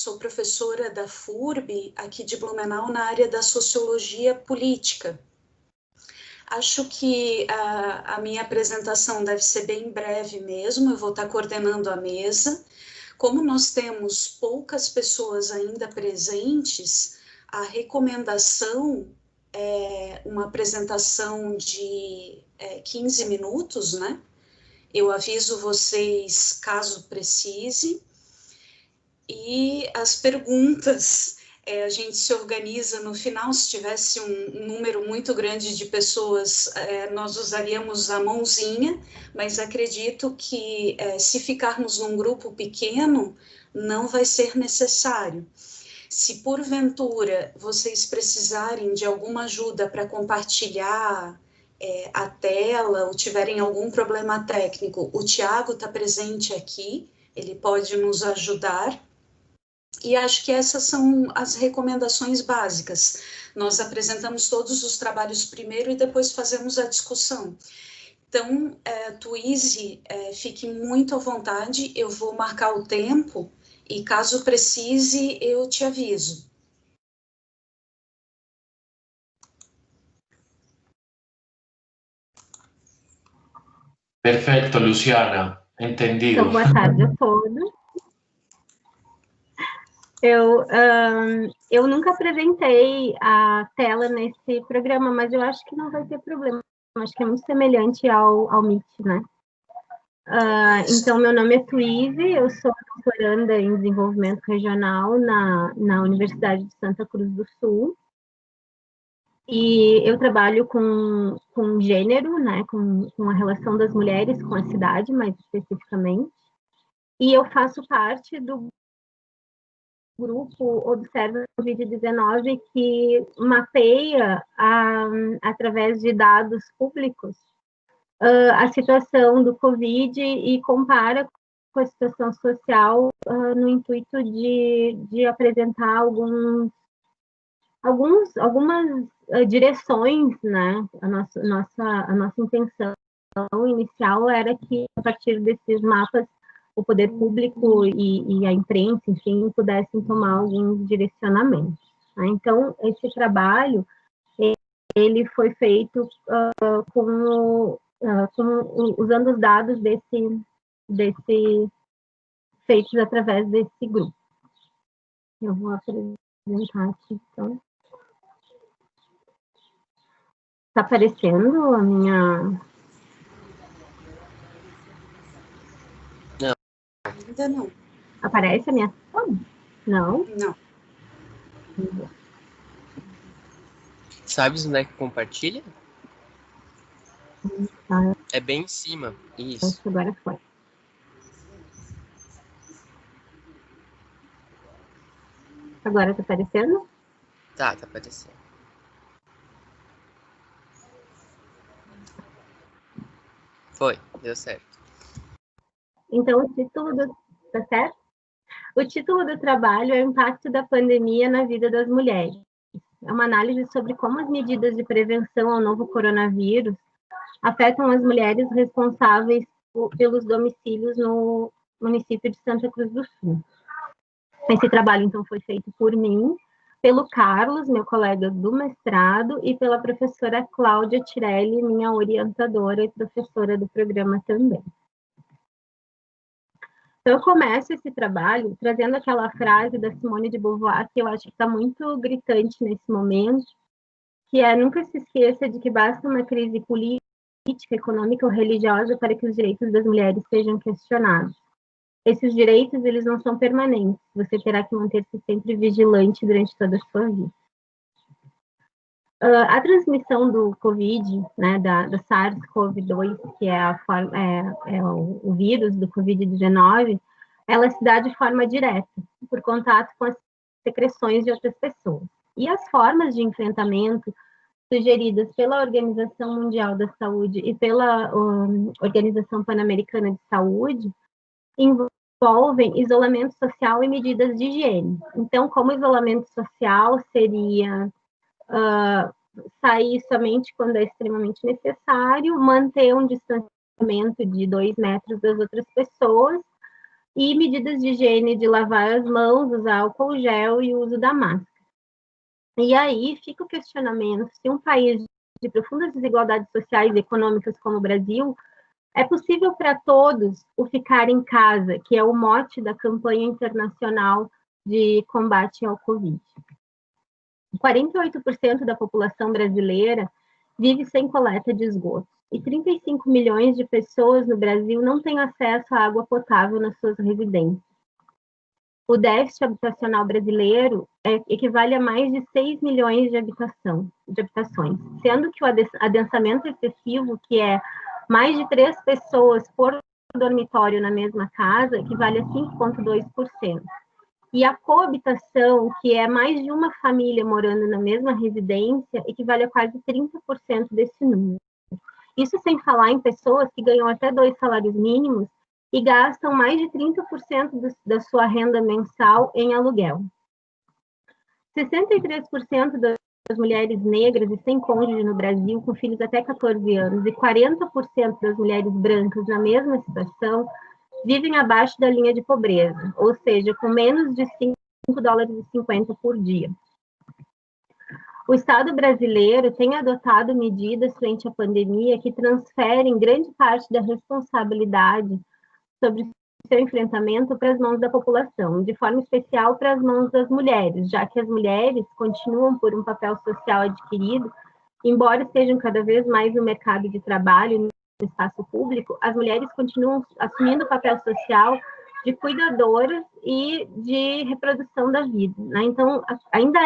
sou professora da FURB, aqui de Blumenau, na área da Sociologia Política. Acho que a minha apresentação deve ser bem breve mesmo, eu vou estar coordenando a mesa. Como nós temos poucas pessoas ainda presentes, a recomendação é uma apresentação de 15 minutos, né? Eu aviso vocês caso precise. E as perguntas, a gente se organiza no final. Se tivesse um número muito grande de pessoas, nós usaríamos a mãozinha, mas acredito que se ficarmos num grupo pequeno, não vai ser necessário. Se porventura vocês precisarem de alguma ajuda para compartilhar a tela ou tiverem algum problema técnico, o Tiago está presente aqui, ele pode nos ajudar. E acho que essas são as recomendações básicas. Nós apresentamos todos os trabalhos primeiro e depois fazemos a discussão. Então, Tuíse, fique muito à vontade, eu vou marcar o tempo e caso precise, eu te aviso. Perfeito, Luciana, entendido. Então, boa tarde a todos. Eu nunca apresentei a tela nesse programa, mas eu acho que não vai ter problema. Eu acho que é muito semelhante ao Meet, né? Então, meu nome é Tuíse, eu sou doutoranda em desenvolvimento regional na Universidade de Santa Cruz do Sul. E eu trabalho com gênero, né? Com a relação das mulheres com a cidade, mais especificamente. E eu faço parte do grupo Observa Covid-19, que mapeia, através de dados públicos, a situação do Covid e compara com a situação social no intuito de apresentar algumas direções, né? A nossa intenção inicial era que, a partir desses mapas, o poder público e a imprensa, enfim, pudessem tomar alguns direcionamentos. Né? Então, esse trabalho, ele foi feito usando os dados feitos através desse grupo. Eu vou apresentar aqui, então. Está aparecendo a minha... Ainda não. Aparece a minha... Não? Não. Sabes onde é que compartilha? Tá. É bem em cima. Isso. Agora foi. Agora está aparecendo? Tá aparecendo. Foi, deu certo. Então, o título do... Tá certo? O título do trabalho é o impacto da pandemia na vida das mulheres. É uma análise sobre como as medidas de prevenção ao novo coronavírus afetam as mulheres responsáveis pelos domicílios no município de Santa Cruz do Sul. Esse trabalho, então, foi feito por mim, pelo Carlos, meu colega do mestrado, e pela professora Cláudia Tirelli, minha orientadora e professora do programa também. Então, eu começo esse trabalho trazendo aquela frase da Simone de Beauvoir, que eu acho que está muito gritante nesse momento, que é: nunca se esqueça de que basta uma crise política, econômica ou religiosa para que os direitos das mulheres sejam questionados. Esses direitos, eles não são permanentes, você terá que manter-se sempre vigilante durante toda a sua vida. A transmissão do Covid, né, da SARS-CoV-2, que é o vírus do Covid-19, ela se dá de forma direta, por contato com as secreções de outras pessoas. E as formas de enfrentamento sugeridas pela Organização Mundial da Saúde e pela Organização Pan-Americana de Saúde envolvem isolamento social e medidas de higiene. Então, como isolamento social seria sair somente quando é extremamente necessário, manter um distanciamento de 2 metros das outras pessoas, e medidas de higiene de lavar as mãos, usar álcool gel e o uso da máscara. E aí fica o questionamento se um país de profundas desigualdades sociais e econômicas como o Brasil, é possível para todos o ficar em casa, que é o mote da campanha internacional de combate ao Covid. 48% da população brasileira vive sem coleta de esgoto e 35 milhões de pessoas no Brasil não têm acesso à água potável nas suas residências. O déficit habitacional brasileiro equivale a mais de 6 milhões de habitações, sendo que o adensamento excessivo, que é mais de 3 pessoas por dormitório na mesma casa, equivale a 5,2%. E a coabitação, que é mais de uma família morando na mesma residência, equivale a quase 30% desse número. Isso sem falar em pessoas que ganham até 2 salários mínimos e gastam mais de 30% da sua renda mensal em aluguel. 63% das mulheres negras e sem cônjuge no Brasil, com filhos até 14 anos, e 40% das mulheres brancas na mesma situação, vivem abaixo da linha de pobreza, ou seja, com menos de $5,50 por dia. O Estado brasileiro tem adotado medidas frente à pandemia que transferem grande parte da responsabilidade sobre seu enfrentamento para as mãos da população, de forma especial para as mãos das mulheres, já que as mulheres continuam por um papel social adquirido, embora estejam cada vez mais no mercado de trabalho, no espaço público, as mulheres continuam assumindo o papel social de cuidadoras e de reprodução da vida, né? Então, ainda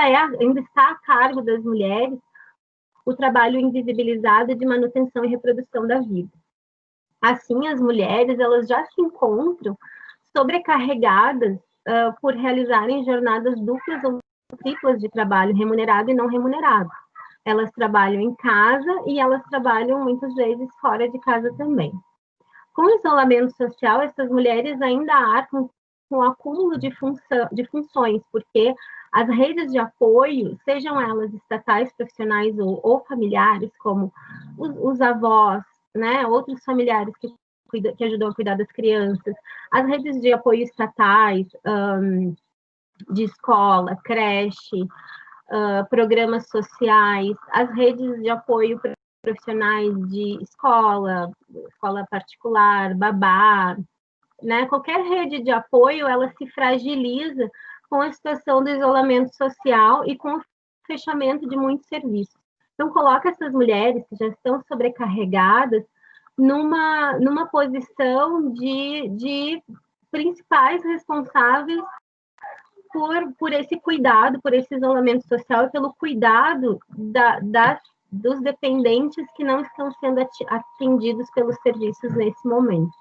está a cargo das mulheres o trabalho invisibilizado de manutenção e reprodução da vida. Assim, as mulheres, elas já se encontram sobrecarregadas por realizarem jornadas duplas ou triplas de trabalho remunerado e não remunerado. Elas trabalham em casa e elas trabalham muitas vezes fora de casa também. Com o isolamento social, essas mulheres ainda arcam com o acúmulo de funções, porque as redes de apoio, sejam elas estatais, profissionais ou familiares, como os avós, né, outros familiares que ajudam a cuidar das crianças, as redes de apoio estatais, de escola, creche, programas sociais, as redes de apoio profissionais de escola particular, babá, né? Qualquer rede de apoio, ela se fragiliza com a situação do isolamento social e com o fechamento de muitos serviços. Então, coloca essas mulheres que já estão sobrecarregadas numa posição de principais responsáveis por esse cuidado, por esse isolamento social e pelo cuidado dos dependentes que não estão sendo atendidos pelos serviços nesse momento.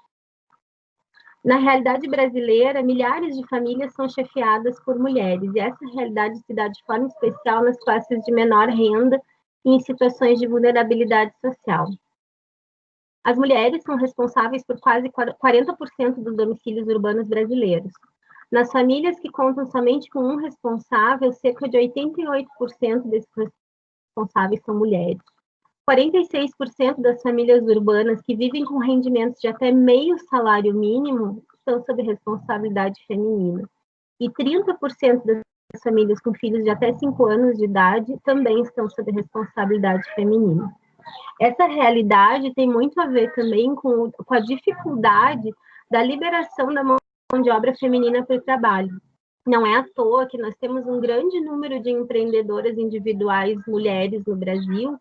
Na realidade brasileira, milhares de famílias são chefiadas por mulheres, e essa realidade se dá de forma especial nas classes de menor renda e em situações de vulnerabilidade social. As mulheres são responsáveis por quase 40% dos domicílios urbanos brasileiros. Nas famílias que contam somente com um responsável, cerca de 88% desses responsáveis são mulheres. 46% das famílias urbanas que vivem com rendimentos de até meio salário mínimo estão sob responsabilidade feminina. E 30% das famílias com filhos de até 5 anos de idade também estão sob responsabilidade feminina. Essa realidade tem muito a ver também com a dificuldade da liberação da mão de obra feminina para o trabalho. Não é à toa que nós temos um grande número de empreendedoras individuais mulheres no Brasil,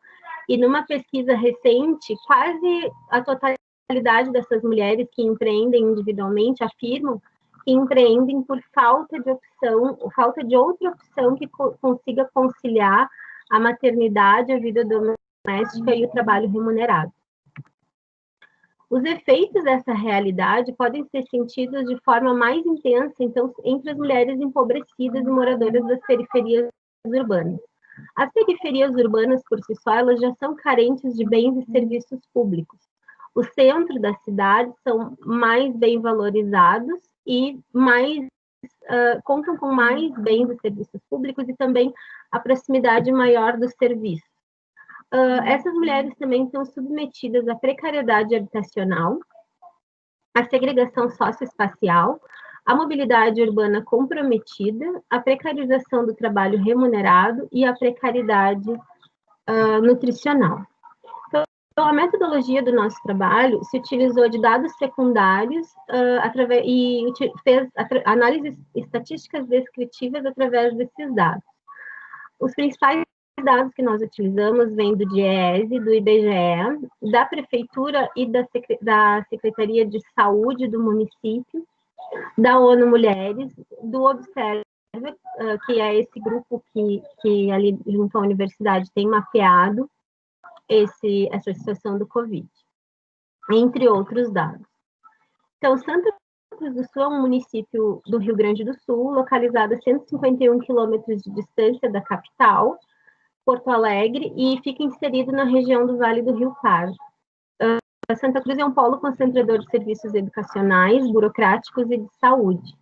e numa pesquisa recente, quase a totalidade dessas mulheres que empreendem individualmente afirmam que empreendem por falta de opção, falta de outra opção que consiga conciliar a maternidade, a vida doméstica e o trabalho remunerado. Os efeitos dessa realidade podem ser sentidos de forma mais intensa, então, entre as mulheres empobrecidas e moradoras das periferias urbanas. As periferias urbanas, por si só, elas já são carentes de bens e serviços públicos. O centro da cidade são mais bem valorizados e contam com mais bens e serviços públicos e também a proximidade maior dos serviços. Essas mulheres também são submetidas à precariedade habitacional, à segregação socioespacial, a mobilidade urbana comprometida, a precarização do trabalho remunerado e a precariedade nutricional. Então, a metodologia do nosso trabalho se utilizou de dados secundários e fez análises estatísticas descritivas através desses dados. Os principais dados que nós utilizamos vêm do DIEESE, do IBGE, da Prefeitura e da Secretaria de Saúde do município, da ONU Mulheres, do Observa, que é esse grupo que ali junto à universidade tem mapeado essa situação do Covid, entre outros dados. Então, Santa Cruz do Sul é um município do Rio Grande do Sul, localizado a 151 quilômetros de distância da capital, Porto Alegre, e fica inserido na região do Vale do Rio Pardo. Santa Cruz é um polo concentrador de serviços educacionais, burocráticos e de saúde.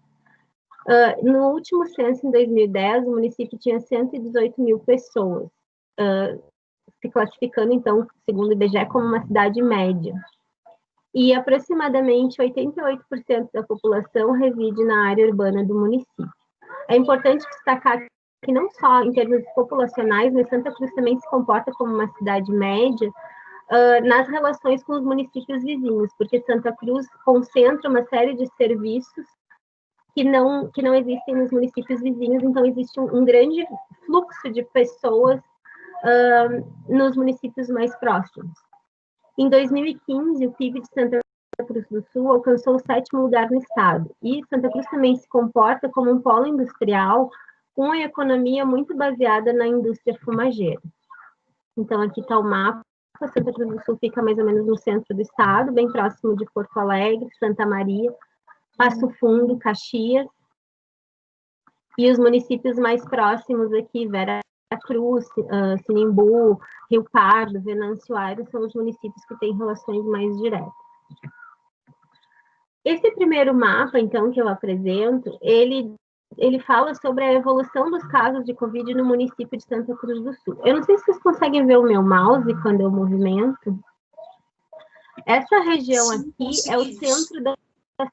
No último censo, em 2010, o município tinha 118 mil pessoas, se classificando, então, segundo o IBGE, como uma cidade média. E aproximadamente 88% da população reside na área urbana do município. É importante destacar que não só em termos populacionais, mas Santa Cruz também se comporta como uma cidade média nas relações com os municípios vizinhos, porque Santa Cruz concentra uma série de serviços que não existem nos municípios vizinhos, então existe um grande fluxo de pessoas nos municípios mais próximos. Em 2015, o PIB de Santa Cruz do Sul alcançou o 7º lugar no estado, e Santa Cruz também se comporta como um polo industrial com uma economia muito baseada na indústria fumageira. Então, aqui está o mapa. Santa Cruz do Sul fica mais ou menos no centro do estado, bem próximo de Porto Alegre, Santa Maria, Passo Fundo, Caxias, e os municípios mais próximos aqui, Vera Cruz, Sinimbu, Rio Pardo, Venâncio Aires, são os municípios que têm relações mais diretas. Esse primeiro mapa, então, que eu apresento, ele fala sobre a evolução dos casos de Covid no município de Santa Cruz do Sul. Eu não sei se vocês conseguem ver o meu mouse quando eu movimento. Essa região aqui é o centro da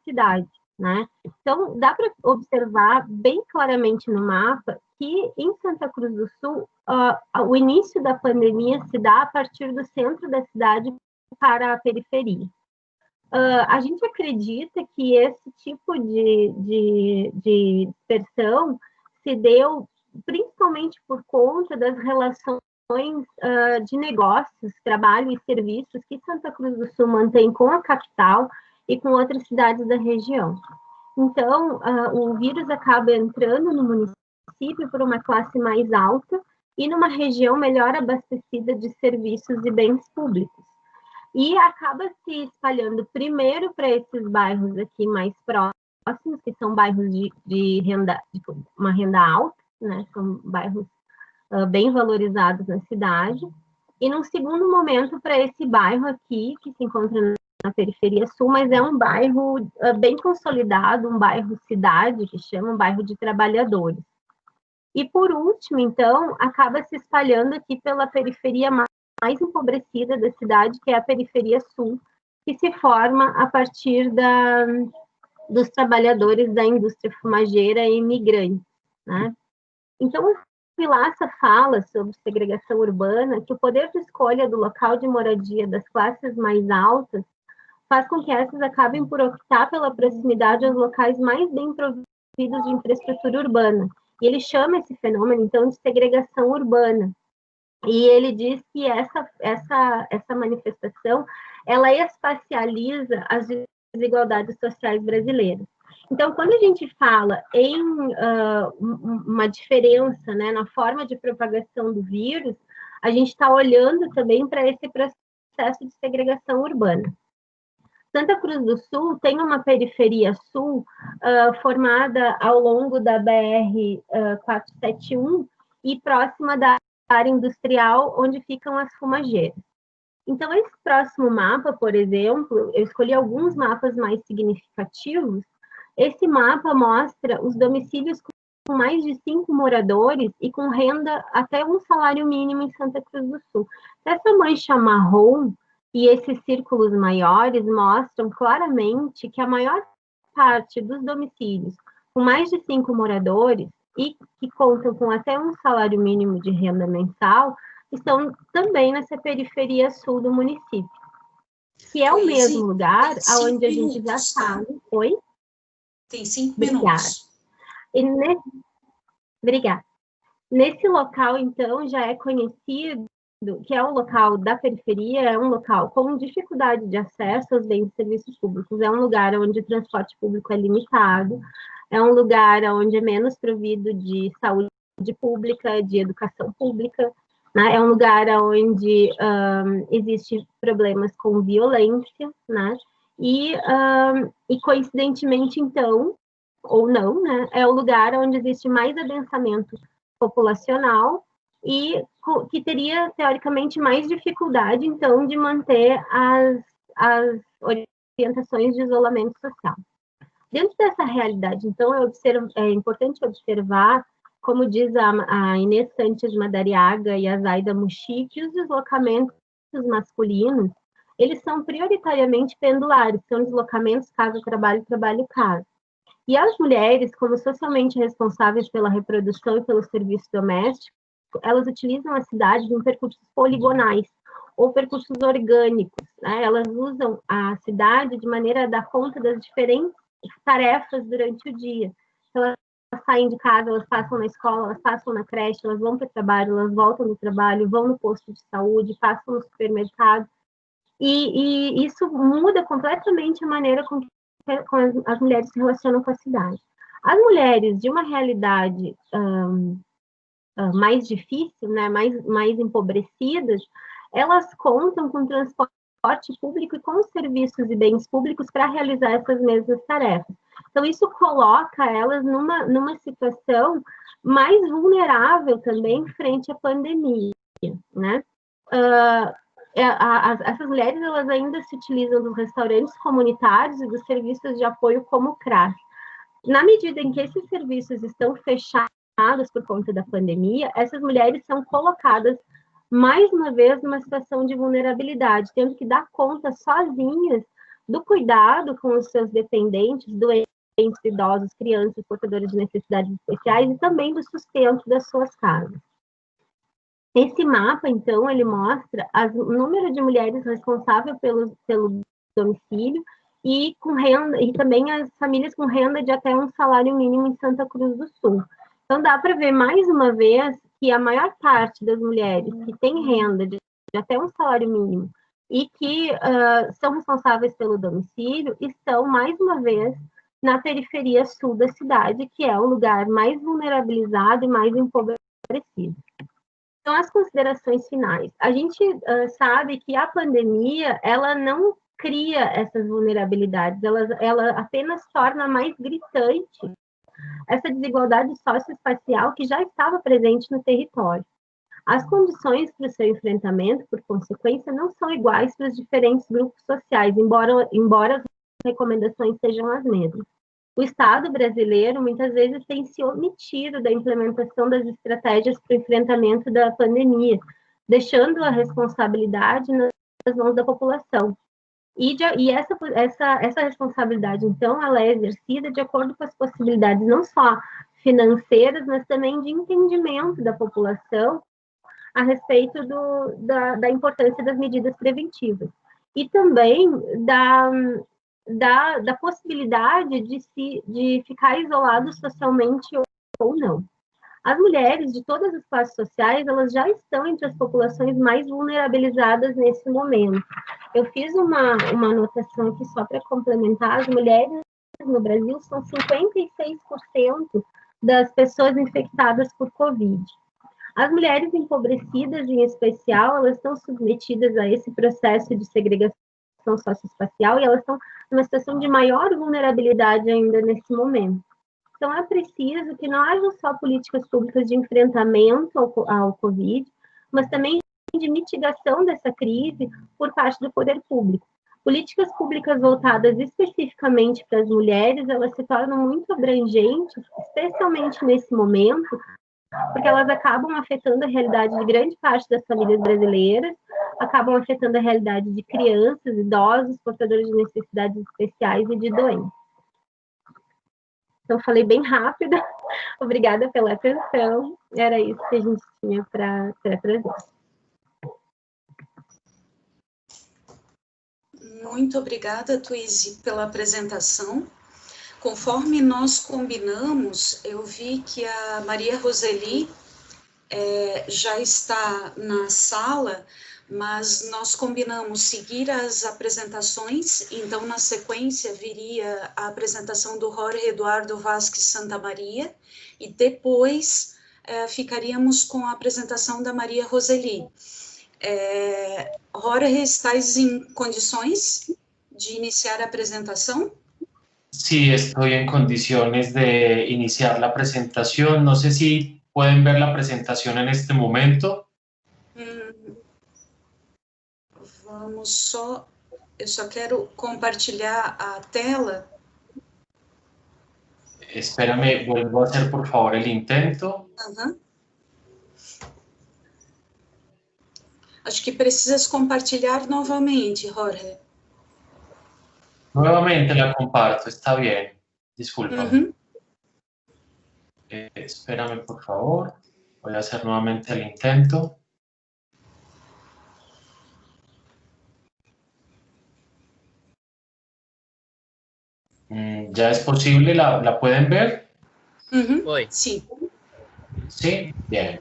cidade, né? Então, dá para observar bem claramente no mapa que em Santa Cruz do Sul, o início da pandemia se dá a partir do centro da cidade para a periferia. A gente acredita que esse tipo de dispersão se deu principalmente por conta das relações de negócios, trabalho e serviços que Santa Cruz do Sul mantém com a capital e com outras cidades da região. Então, o vírus acaba entrando no município por uma classe mais alta e numa região melhor abastecida de serviços e bens públicos. E acaba se espalhando primeiro para esses bairros aqui mais próximos, que são bairros de uma renda alta, né? São bairros bem valorizados na cidade. E num segundo momento para esse bairro aqui, que se encontra na periferia sul, mas é um bairro bem consolidado, um bairro cidade, que chama um bairro de trabalhadores. E por último, então, acaba se espalhando aqui pela periferia mais empobrecida da cidade, que é a periferia sul, que se forma a partir dos trabalhadores da indústria fumageira e imigrantes, né? Então, o Vilaça fala sobre segregação urbana, que o poder de escolha do local de moradia das classes mais altas faz com que essas acabem por optar pela proximidade aos locais mais bem providos de infraestrutura urbana. E ele chama esse fenômeno, então, de segregação urbana. E ele diz que essa manifestação, ela espacializa as desigualdades sociais brasileiras. Então, quando a gente fala em uma diferença, né, na forma de propagação do vírus, a gente está olhando também para esse processo de segregação urbana. Santa Cruz do Sul tem uma periferia sul formada ao longo da BR-471 e próxima da área industrial onde ficam as fumageiras. Então, esse próximo mapa, por exemplo, eu escolhi alguns mapas mais significativos. Esse mapa mostra os domicílios com mais de 5 moradores e com renda até um salário mínimo em Santa Cruz do Sul. Essa mancha marrom e esses círculos maiores mostram claramente que a maior parte dos domicílios com mais de 5 moradores e que contam com até um salário mínimo de renda mensal, estão também nessa periferia sul do município, que é o mesmo lugar onde a gente já sabe... Oi? Tem 5 minutos. Obrigada. Nesse local, então, já é conhecido que é um local da periferia, é um local com dificuldade de acesso aos bens e serviços públicos, é um lugar onde o transporte público é limitado, é um lugar onde é menos provido de saúde pública, de educação pública, né? É um lugar onde existem problemas com violência, né? E coincidentemente, então, ou não, né? É o lugar onde existe mais adensamento populacional e que teria, teoricamente, mais dificuldade, então, de manter as orientações de isolamento social. Dentro dessa realidade, então, é importante observar, como diz a Inês Sanches Madariaga e a Zaida Muxi, que os deslocamentos masculinos, eles são prioritariamente pendulares, são deslocamentos casa-trabalho, trabalho-casa. E as mulheres, como socialmente responsáveis pela reprodução e pelo serviço doméstico, elas utilizam a cidade em percursos poligonais, ou percursos orgânicos, né? Elas usam a cidade de maneira a dar conta das diferentes tarefas durante o dia. Então, elas saem de casa, elas passam na escola, elas passam na creche, elas vão para o trabalho, elas voltam do trabalho, vão no posto de saúde, passam no supermercado, e isso muda completamente a maneira com que as mulheres se relacionam com a cidade. As mulheres de uma realidade mais difícil, né, mais empobrecidas, elas contam com transporte público e com serviços e bens públicos para realizar essas mesmas tarefas. Então, isso coloca elas numa situação mais vulnerável também frente à pandemia, né? Essas mulheres, elas ainda se utilizam dos restaurantes comunitários e dos serviços de apoio como o CRAS. Na medida em que esses serviços estão fechados por conta da pandemia, essas mulheres são colocadas mais uma vez numa situação de vulnerabilidade, tendo que dar conta sozinhas do cuidado com os seus dependentes, doentes, idosos, crianças, portadores de necessidades especiais e também do sustento das suas casas. Esse mapa, então, ele mostra o número de mulheres responsáveis pelo domicílio e com renda, e também as famílias com renda de até um salário mínimo em Santa Cruz do Sul. Então, dá para ver mais uma vez que a maior parte das mulheres que têm renda de até um salário mínimo e que são responsáveis pelo domicílio estão, mais uma vez, na periferia sul da cidade, que é o lugar mais vulnerabilizado e mais empobrecido. Então, as considerações finais. A gente sabe que a pandemia, ela não cria essas vulnerabilidades, ela apenas torna mais gritante essa desigualdade socioespacial que já estava presente no território. As condições para o seu enfrentamento, por consequência, não são iguais para os diferentes grupos sociais, embora as recomendações sejam as mesmas. O Estado brasileiro, muitas vezes, tem se omitido da implementação das estratégias para o enfrentamento da pandemia, deixando a responsabilidade nas mãos da população. E essa responsabilidade, então, ela é exercida de acordo com as possibilidades, não só financeiras, mas também de entendimento da população a respeito da importância das medidas preventivas. E também da possibilidade de ficar isolado socialmente ou não. As mulheres de todas as classes sociais, elas já estão entre as populações mais vulnerabilizadas nesse momento. Eu fiz uma anotação aqui só para complementar. As mulheres no Brasil são 56% das pessoas infectadas por Covid. As mulheres empobrecidas, em especial, elas estão submetidas a esse processo de segregação socioespacial e elas estão numa situação de maior vulnerabilidade ainda nesse momento. Então, é preciso que não haja só políticas públicas de enfrentamento ao Covid, mas também de mitigação dessa crise por parte do poder público. Políticas públicas voltadas especificamente para as mulheres, elas se tornam muito abrangentes, especialmente nesse momento, porque elas acabam afetando a realidade de grande parte das famílias brasileiras, acabam afetando a realidade de crianças, idosos, portadores de necessidades especiais e de doentes. então falei bem rápido. Obrigada pela atenção. Era isso que a gente tinha para trazer. Muito obrigada, Twizy, pela apresentação. Conforme nós combinamos, eu vi que a Maria Roseli já está na sala, mas nós combinamos seguir as apresentações, então na sequência viria a apresentação do Jorge Eduardo Vasquez Santamaria, e depois ficaríamos com a apresentação da Maria Roseli. Jorge, estás em condições de iniciar a apresentação? Sí, estoy en condiciones de iniciar la presentación. No sé si pueden ver la presentación en este momento. Vamos só... Eu só quero compartilhar a tela. Espérame, vuelvo a hacer por favor el intento. Acho que precisas compartilhar novamente, Jorge. Nuevamente la comparto, está bien. Disculpa. Espérame, por favor. Voy a hacer nuevamente el intento. ¿Ya es posible? ¿La pueden ver? Sí. Sí, bien.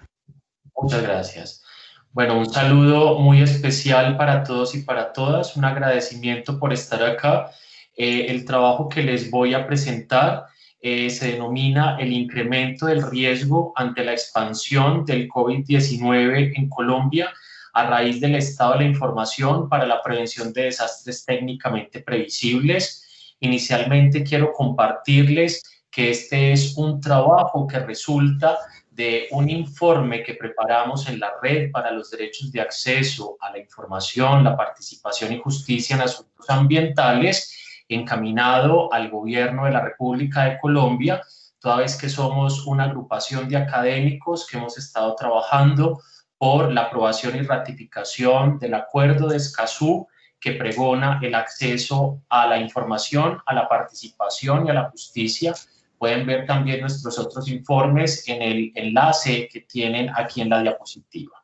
Muchas gracias. Bueno, un saludo muy especial para todos y para todas. Un agradecimiento por estar acá. El trabajo que les voy a presentar se denomina el incremento del riesgo ante la expansión del COVID-19 en Colombia a raíz del estado de la información para la prevención de desastres técnicamente previsibles. Inicialmente quiero compartirles que este es un trabajo que resulta de un informe que preparamos en la Red para los Derechos de Acceso a la Información, la Participación y Justicia en Asuntos Ambientales, encaminado al Gobierno de la República de Colombia, toda vez que somos una agrupación de académicos que hemos estado trabajando por la aprobación y ratificación del Acuerdo de Escazú, que pregona el acceso a la información, a la participación y a la justicia. Pueden ver también nuestros otros informes en el enlace que tienen aquí en la diapositiva.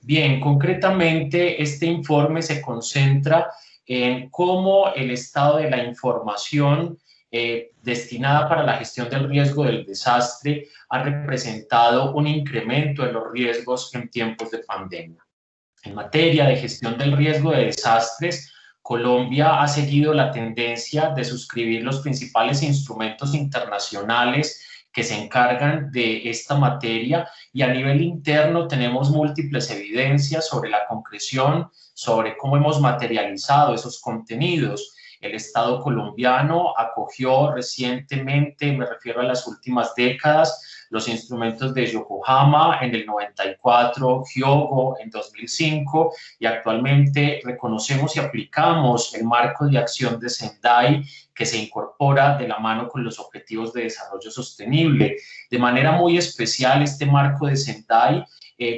Bien, concretamente este informe se concentra en cómo el estado de la información destinada para la gestión del riesgo del desastre ha representado un incremento en los riesgos en tiempos de pandemia. En materia de gestión del riesgo de desastres, Colombia ha seguido la tendencia de suscribir los principales instrumentos internacionales que se encargan de esta materia, y a nivel interno tenemos múltiples evidencias sobre la concreción, sobre cómo hemos materializado esos contenidos. El Estado colombiano acogió recientemente, me refiero a las últimas décadas, los instrumentos de Yokohama en el 94, Hyogo en 2005, y actualmente reconocemos y aplicamos el marco de acción de Sendai, que se incorpora de la mano con los Objetivos de Desarrollo Sostenible. De manera muy especial, este marco de Sendai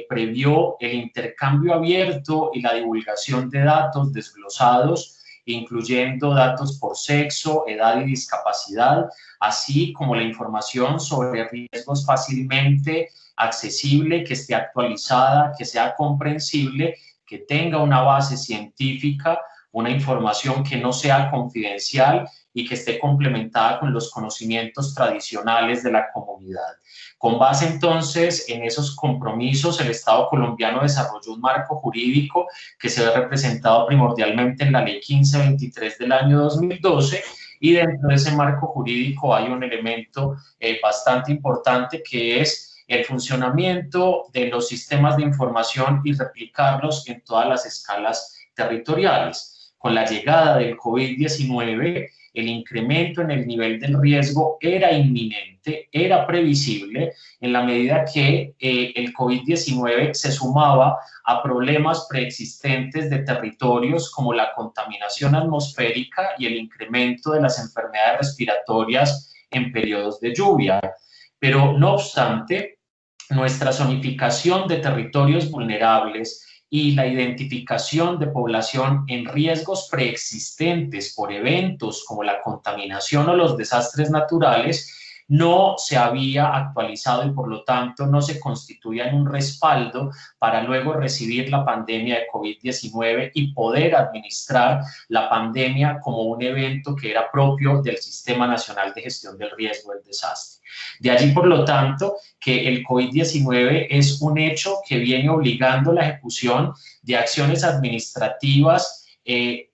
previó el intercambio abierto y la divulgación de datos desglosados, incluyendo datos por sexo, edad y discapacidad, así como la información sobre riesgos fácilmente accesible, que esté actualizada, que sea comprensible, que tenga una base científica, una información que no sea confidencial y que esté complementada con los conocimientos tradicionales de la comunidad. Con base entonces en esos compromisos, el Estado colombiano desarrolló un marco jurídico que se ve representado primordialmente en la Ley 1523 del año 2012, y dentro de ese marco jurídico hay un elemento bastante importante, que es el funcionamiento de los sistemas de información y replicarlos en todas las escalas territoriales. Con la llegada del COVID-19, el incremento en el nivel del riesgo era inminente, era previsible, en la medida que el COVID-19 se sumaba a problemas preexistentes de territorios como la contaminación atmosférica y el incremento de las enfermedades respiratorias en periodos de lluvia. Pero no obstante, nuestra zonificación de territorios vulnerables y la identificación de población en riesgos preexistentes por eventos como la contaminación o los desastres naturales no se había actualizado y por lo tanto no se constituía en un respaldo para luego recibir la pandemia de COVID-19 y poder administrar la pandemia como un evento que era propio del Sistema Nacional de Gestión del Riesgo del Desastre. De allí, por lo tanto, que el COVID-19 es un hecho que viene obligando la ejecución de acciones administrativas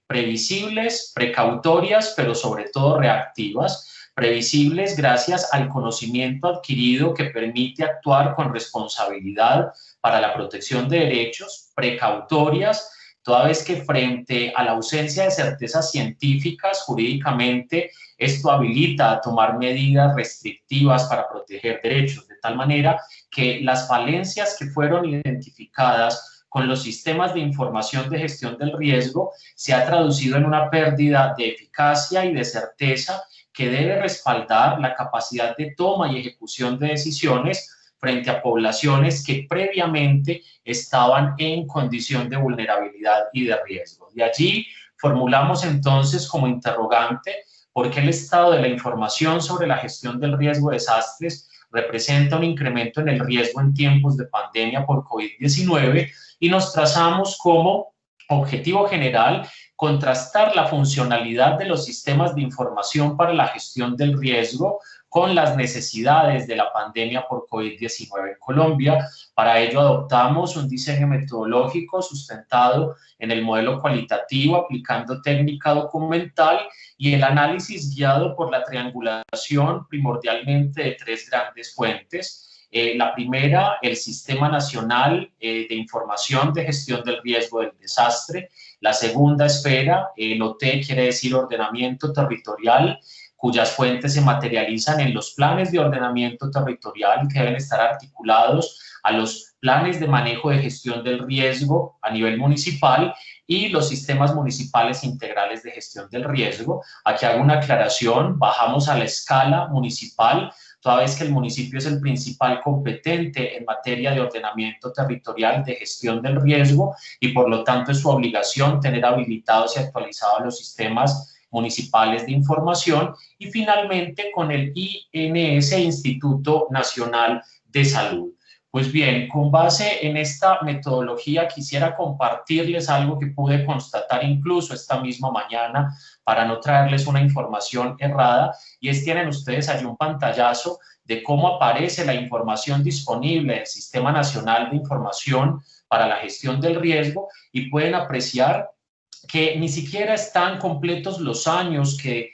previsibles, precautorias, pero sobre todo reactivas. Previsibles gracias al conocimiento adquirido que permite actuar con responsabilidad para la protección de derechos, precautorias, toda vez que frente a la ausencia de certezas científicas jurídicamente, esto habilita a tomar medidas restrictivas para proteger derechos, de tal manera que las falencias que fueron identificadas con los sistemas de información de gestión del riesgo se ha traducido en una pérdida de eficacia y de certeza que debe respaldar la capacidad de toma y ejecución de decisiones frente a poblaciones que previamente estaban en condición de vulnerabilidad y de riesgo. De allí formulamos entonces como interrogante por qué el estado de la información sobre la gestión del riesgo de desastres representa un incremento en el riesgo en tiempos de pandemia por COVID-19 y nos trazamos como objetivo general contrastar la funcionalidad de los sistemas de información para la gestión del riesgo con las necesidades de la pandemia por COVID-19 en Colombia. Para ello adoptamos un diseño metodológico sustentado en el modelo cualitativo, aplicando técnica documental y el análisis guiado por la triangulación primordialmente de tres grandes fuentes. La primera, el Sistema Nacional de Información de Gestión del Riesgo del Desastre. La segunda esfera, el OT quiere decir ordenamiento territorial, cuyas fuentes se materializan en los planes de ordenamiento territorial que deben estar articulados a los planes de manejo de gestión del riesgo a nivel municipal y los sistemas municipales integrales de gestión del riesgo. Aquí hago una aclaración, bajamos a la escala municipal, toda vez que el municipio es el principal competente en materia de ordenamiento territorial de gestión del riesgo y por lo tanto es su obligación tener habilitados y actualizados los sistemas municipales de información y finalmente con el INS, Instituto Nacional de Salud. Pues bien, con base en esta metodología quisiera compartirles algo que pude constatar incluso esta misma mañana para no traerles una información errada y tienen ustedes allí un pantallazo de cómo aparece la información disponible del Sistema Nacional de Información para la Gestión del Riesgo y pueden apreciar que ni siquiera están completos los años que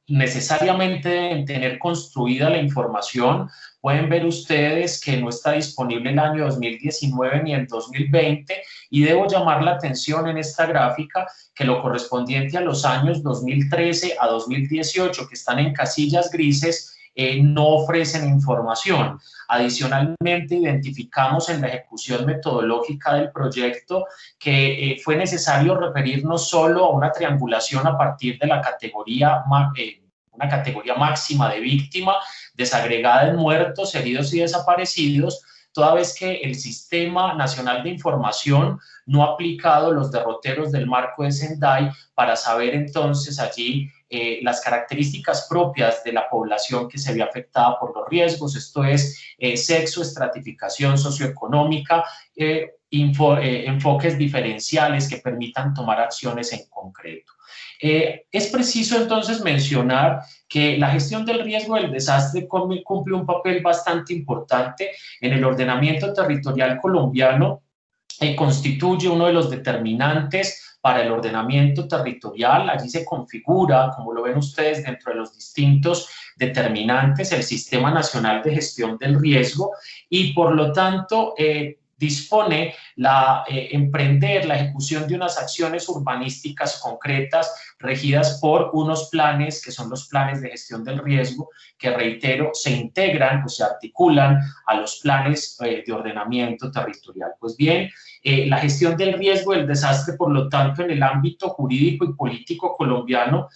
necesariamente deben tener construida la información. Pueden ver ustedes que no está disponible el año 2019 ni el 2020 y debo llamar la atención en esta gráfica que lo correspondiente a los años 2013 a 2018 que están en casillas grises no ofrecen información. Adicionalmente, identificamos en la ejecución metodológica del proyecto que fue necesario referirnos solo a una triangulación a partir de la categoría, una categoría máxima de víctima, desagregada en muertos, heridos y desaparecidos, toda vez que el Sistema Nacional de Información no ha aplicado los derroteros del marco de Sendai para saber entonces allí las características propias de la población que se ve afectada por los riesgos, esto es sexo, estratificación socioeconómica, enfoques diferenciales que permitan tomar acciones en concreto. Es preciso entonces mencionar que la gestión del riesgo del desastre cumple un papel bastante importante en el ordenamiento territorial colombiano, constituye uno de los determinantes para el ordenamiento territorial. Allí se configura, como lo ven ustedes, dentro de los distintos determinantes, el Sistema Nacional de Gestión del Riesgo y por lo tanto dispone emprender la ejecución de unas acciones urbanísticas concretas regidas por unos planes que son los planes de gestión del riesgo que, reitero, se integran o se articulan a los planes de ordenamiento territorial. Pues bien, la gestión del riesgo del desastre, por lo tanto, en el ámbito jurídico y político colombiano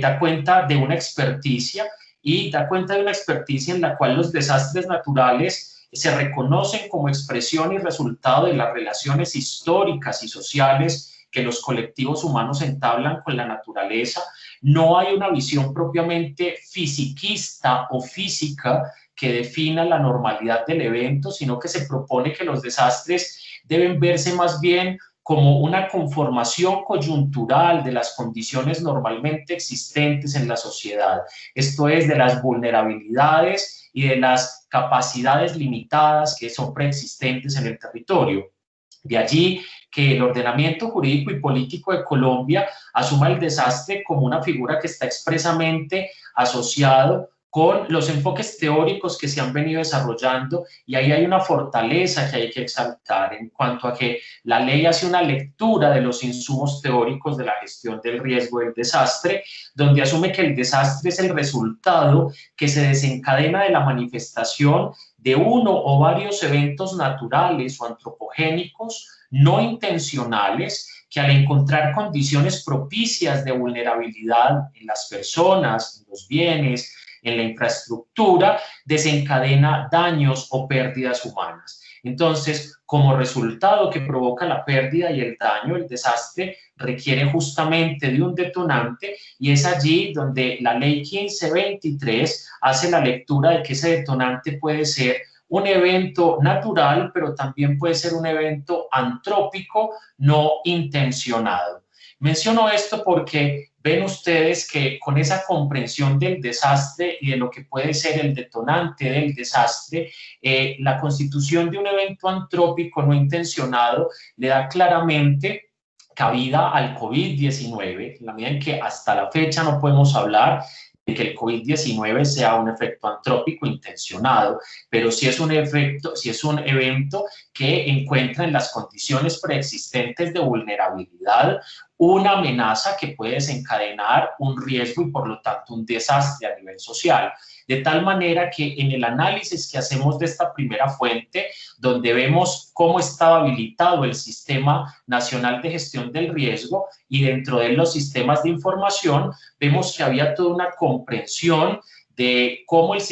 da cuenta de una experticia en la cual los desastres naturales se reconocen como expresión y resultado de las relaciones históricas y sociales que los colectivos humanos entablan con la naturaleza. No hay una visión propiamente fisiquista o física que defina la normalidad del evento, sino que se propone que los desastres deben verse más bien como una conformación coyuntural de las condiciones normalmente existentes en la sociedad, esto es, de las vulnerabilidades y de las capacidades limitadas que son preexistentes en el territorio. De allí que el ordenamiento jurídico y político de Colombia asuma el desastre como una figura que está expresamente asociado con los enfoques teóricos que se han venido desarrollando, y ahí hay una fortaleza que hay que exaltar en cuanto a que la ley hace una lectura de los insumos teóricos de la gestión del riesgo del desastre, donde asume que el desastre es el resultado que se desencadena de la manifestación de uno o varios eventos naturales o antropogénicos no intencionales que, al encontrar condiciones propicias de vulnerabilidad en las personas, en los bienes, en la infraestructura, desencadena daños o pérdidas humanas. Entonces, como resultado que provoca la pérdida y el daño, el desastre requiere justamente de un detonante, y es allí donde la ley 1523 hace la lectura de que ese detonante puede ser un evento natural, pero también puede ser un evento antrópico no intencionado. Menciono esto porque ven ustedes que con esa comprensión del desastre y de lo que puede ser el detonante del desastre, la constitución de un evento antrópico no intencionado le da claramente cabida al COVID-19, en la medida en que hasta la fecha no podemos hablar de que el COVID-19 sea un efecto antrópico intencionado, pero sí es un evento que encuentra en las condiciones preexistentes de vulnerabilidad una amenaza que puede desencadenar un riesgo y por lo tanto un desastre a nivel social. De tal manera que en el análisis que hacemos de esta primera fuente, donde vemos cómo estaba habilitado el Sistema Nacional de Gestión del Riesgo y dentro de los sistemas de información, vemos que había toda una comprensión de cómo los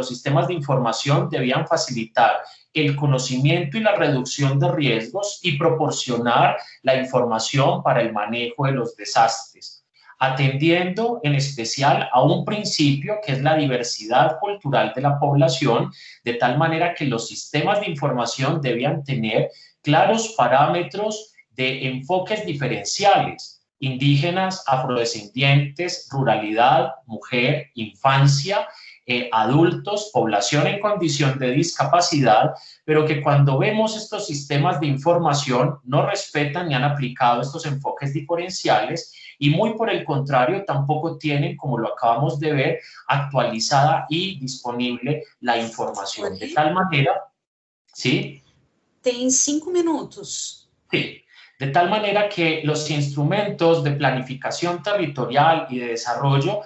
sistemas de información debían facilitar el conocimiento y la reducción de riesgos y proporcionar la información para el manejo de los desastres, atendiendo en especial a un principio que es la diversidad cultural de la población, de tal manera que los sistemas de información debían tener claros parámetros de enfoques diferenciales: indígenas, afrodescendientes, ruralidad, mujer, infancia, adultos, población en condición de discapacidad, pero que cuando vemos estos sistemas de información no respetan ni han aplicado estos enfoques diferenciales, y muy por el contrario tampoco tienen, como lo acabamos de ver, actualizada y disponible la información. De tal manera, ¿sí? Tem 5 minutos. Sí. De tal manera que los instrumentos de planificación territorial y de desarrollo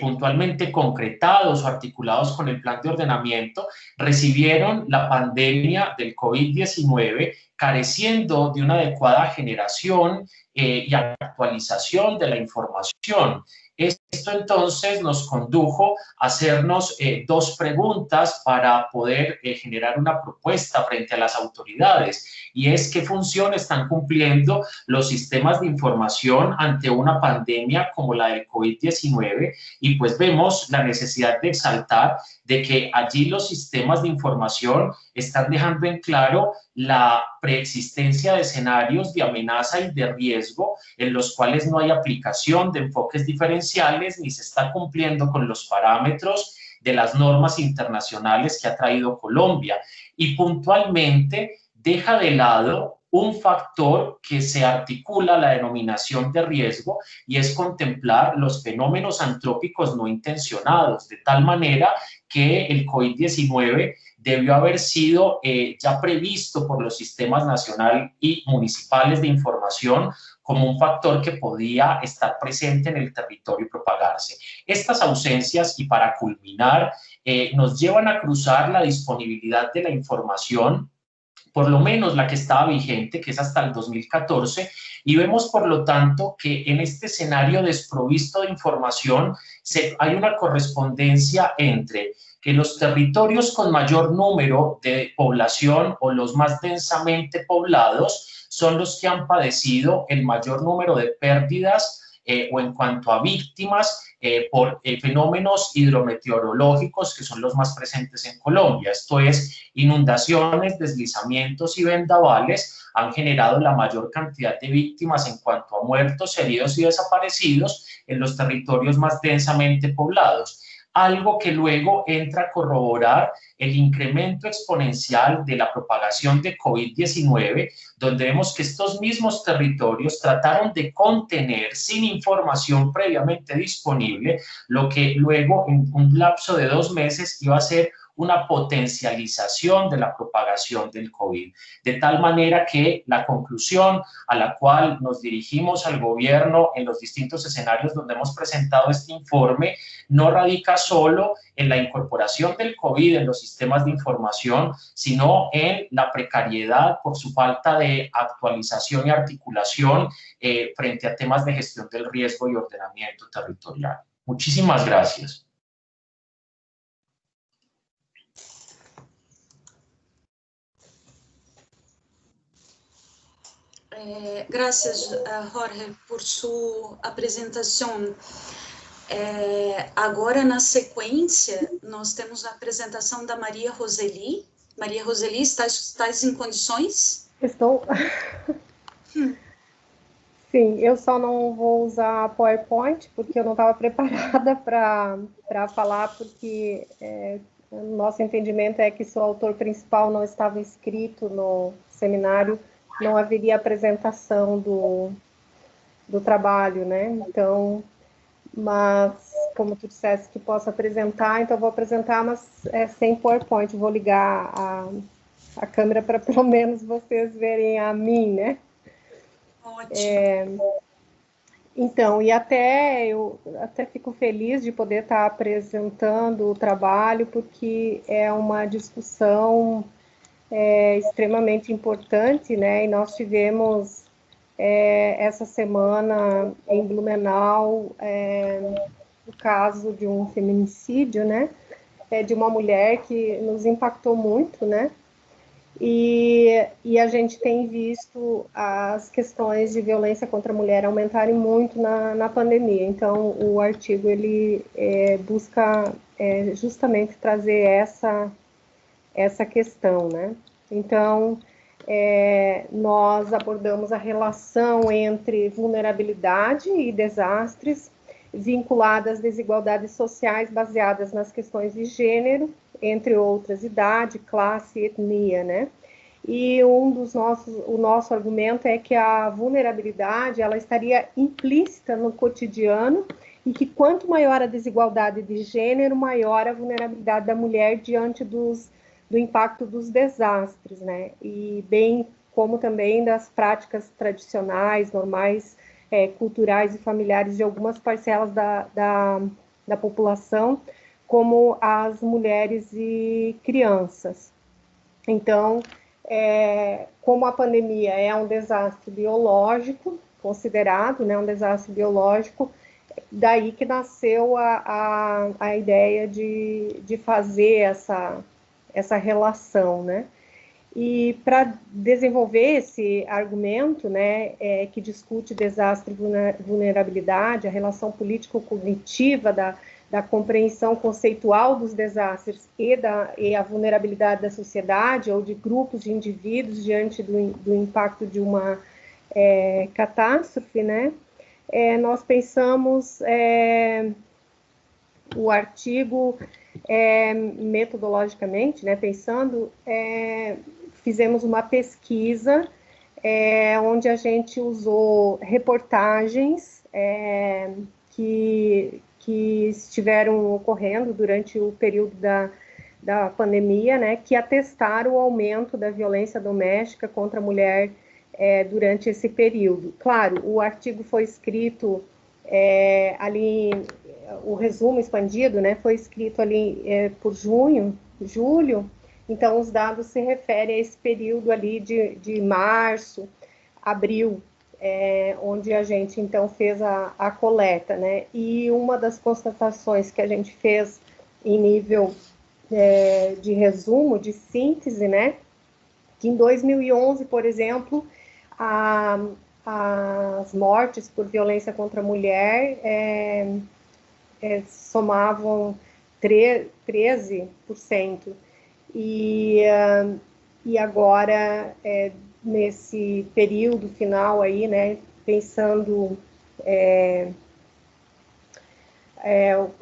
puntualmente concretados o articulados con el plan de ordenamiento recibieron la pandemia del COVID-19 careciendo de una adecuada generación y actualización de la información. Esto entonces nos condujo a hacernos dos preguntas para poder generar una propuesta frente a las autoridades, y es: ¿qué función están cumpliendo los sistemas de información ante una pandemia como la del COVID-19? Y pues vemos la necesidad de exaltar de que allí los sistemas de información están dejando en claro la preexistencia de escenarios de amenaza y de riesgo en los cuales no hay aplicación de enfoques diferenciales ni se está cumpliendo con los parámetros de las normas internacionales que ha traído Colombia, y puntualmente deja de lado un factor que se articula a la denominación de riesgo, y es contemplar los fenómenos antrópicos no intencionados, de tal manera que el COVID-19 debió haber sido ya previsto por los sistemas nacional y municipales de información como un factor que podía estar presente en el territorio y propagarse. Estas ausencias, y para culminar, nos llevan a cruzar la disponibilidad de la información, por lo menos la que estaba vigente, que es hasta el 2014, y vemos por lo tanto que en este escenario desprovisto de información hay una correspondencia entre que los territorios con mayor número de población o los más densamente poblados son los que han padecido el mayor número de pérdidas o en cuanto a víctimas por fenómenos hidrometeorológicos que son los más presentes en Colombia. Esto es, inundaciones, deslizamientos y vendavales han generado la mayor cantidad de víctimas en cuanto a muertos, heridos y desaparecidos en los territorios más densamente poblados. Algo que luego entra a corroborar el incremento exponencial de la propagación de COVID-19, donde vemos que estos mismos territorios trataron de contener sin información previamente disponible lo que luego en un lapso de 2 meses iba a ser una potencialización de la propagación del COVID. De tal manera que la conclusión a la cual nos dirigimos al gobierno en los distintos escenarios donde hemos presentado este informe no radica solo en la incorporación del COVID en los sistemas de información, sino en la precariedad por su falta de actualización y articulación frente a temas de gestión del riesgo y ordenamiento territorial. Muchísimas gracias. Graças, Jorge, por sua apresentação. Agora, na sequência, nós temos a apresentação da Maria Roseli. Maria Roseli, estás em condições? Estou. Sim, eu só não vou usar PowerPoint, porque eu não estava preparada para falar, porque o nosso entendimento é que se o autor principal não estava inscrito no seminário, não haveria apresentação do trabalho, né? Então, mas como tu disseste que posso apresentar, então eu vou apresentar, mas sem PowerPoint. Vou ligar a câmera para pelo menos vocês verem a mim, né? Ótimo. Então, e eu até fico feliz de poder estar apresentando o trabalho, porque é uma discussão extremamente importante, né? E nós tivemos essa semana em Blumenau o caso de um feminicídio, né? De uma mulher que nos impactou muito, né? E a gente tem visto as questões de violência contra a mulher aumentarem muito na pandemia. Então, o artigo ele busca justamente trazer essa questão, né? Então, nós abordamos a relação entre vulnerabilidade e desastres vinculadas às desigualdades sociais baseadas nas questões de gênero, entre outras, idade, classe e etnia, né? E o nosso argumento é que a vulnerabilidade, ela estaria implícita no cotidiano e que quanto maior a desigualdade de gênero, maior a vulnerabilidade da mulher diante do impacto dos desastres, né? E bem como também das práticas tradicionais, normais, culturais e familiares de algumas parcelas da população, como as mulheres e crianças. Então, como a pandemia é um desastre biológico, considerado, né, um desastre biológico, daí que nasceu a ideia de fazer essa relação, né? E para desenvolver esse argumento, né, que discute desastre e vulnerabilidade, a relação político-cognitiva da compreensão conceitual dos desastres e a vulnerabilidade da sociedade ou de grupos de indivíduos diante do impacto de uma catástrofe, né? Nós pensamos o artigo metodologicamente, né? Pensando, fizemos uma pesquisa onde a gente usou reportagens que estiveram ocorrendo durante o período da pandemia, né, que atestaram o aumento da violência doméstica contra a mulher durante esse período. Claro, o artigo foi escrito ali, o resumo expandido, né, foi escrito ali por julho, então os dados se referem a esse período ali de março, abril, onde a gente, então, fez a coleta, né? E uma das constatações que a gente fez em nível de resumo, de síntese, né? Que em 2011, por exemplo, as mortes por violência contra a mulher somavam 13%. E agora, nesse período final aí, né, pensando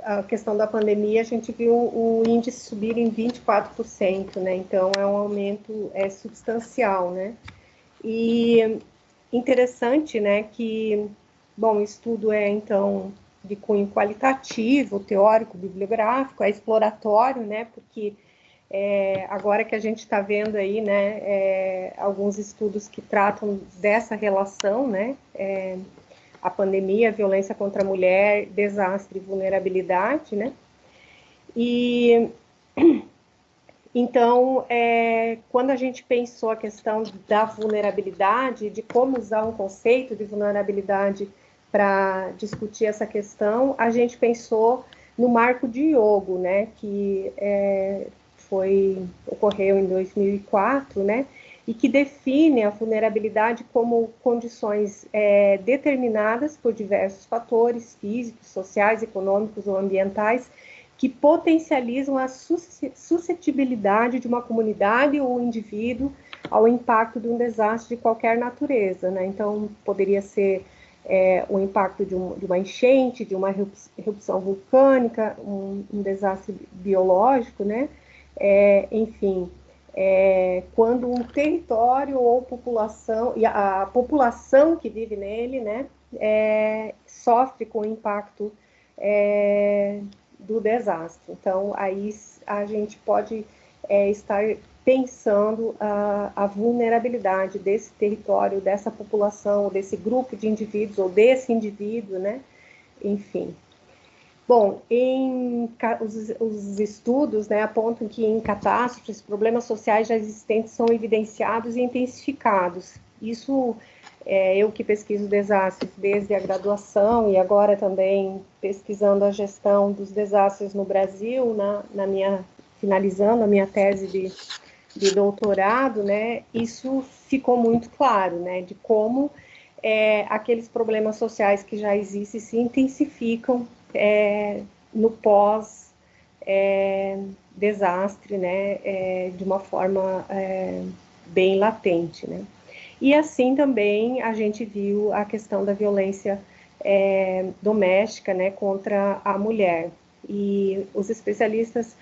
a questão da pandemia, a gente viu o índice subir em 24%, né? Então é um aumento substancial, né? E interessante, né, que, bom, o estudo então de cunho qualitativo, teórico, bibliográfico, exploratório, né? Porque agora que a gente está vendo aí, né, alguns estudos que tratam dessa relação, né? A pandemia, a violência contra a mulher, desastre e vulnerabilidade, né? E então, quando a gente pensou a questão da vulnerabilidade, de como usar um conceito de vulnerabilidade para discutir essa questão, a gente pensou no marco de Hyogo, né? Que ocorreu em 2004, né? E que define a vulnerabilidade como condições determinadas por diversos fatores físicos, sociais, econômicos ou ambientais que potencializam a suscetibilidade de uma comunidade ou indivíduo ao impacto de um desastre de qualquer natureza, né? Então, poderia ser o impacto de uma enchente, de uma erupção vulcânica, um desastre biológico, né? Enfim, quando um território ou população, e a população que vive nele, né, sofre com o impacto do desastre. Então, aí a gente pode estar pensando a vulnerabilidade desse território, dessa população, desse grupo de indivíduos, ou desse indivíduo, né? Enfim. Bom, os estudos, né, apontam que em catástrofes, problemas sociais já existentes são evidenciados e intensificados. Isso, eu que pesquiso desastres desde a graduação e agora também pesquisando a gestão dos desastres no Brasil, finalizando a minha tese de doutorado, né, isso ficou muito claro, né, de como aqueles problemas sociais que já existem se intensificam no pós-desastre, né, de uma forma bem latente, né. E assim também a gente viu a questão da violência doméstica, né, contra a mulher. E os especialistas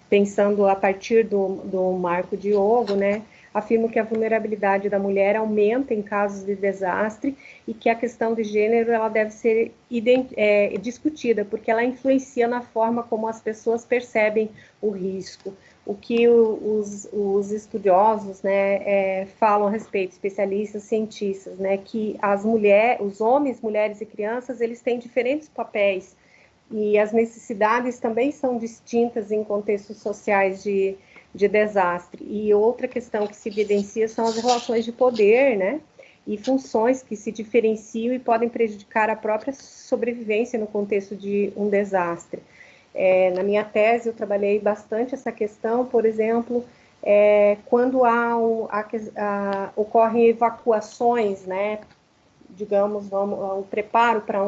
pensando a partir do marco de Hyogo, né, afirmam que a vulnerabilidade da mulher aumenta em casos de desastre e que a questão de gênero ela deve ser discutida, porque ela influencia na forma como as pessoas percebem o risco. O que os estudiosos, né, falam a respeito, especialistas, cientistas, né, que os homens, mulheres e crianças, eles têm diferentes papéis e as necessidades também são distintas em contextos sociais de desastre. E outra questão que se evidencia são as relações de poder, né? E funções que se diferenciam e podem prejudicar a própria sobrevivência no contexto de um desastre. Na minha tese, eu trabalhei bastante essa questão, por exemplo, quando ocorrem evacuações, né? Digamos, o preparo para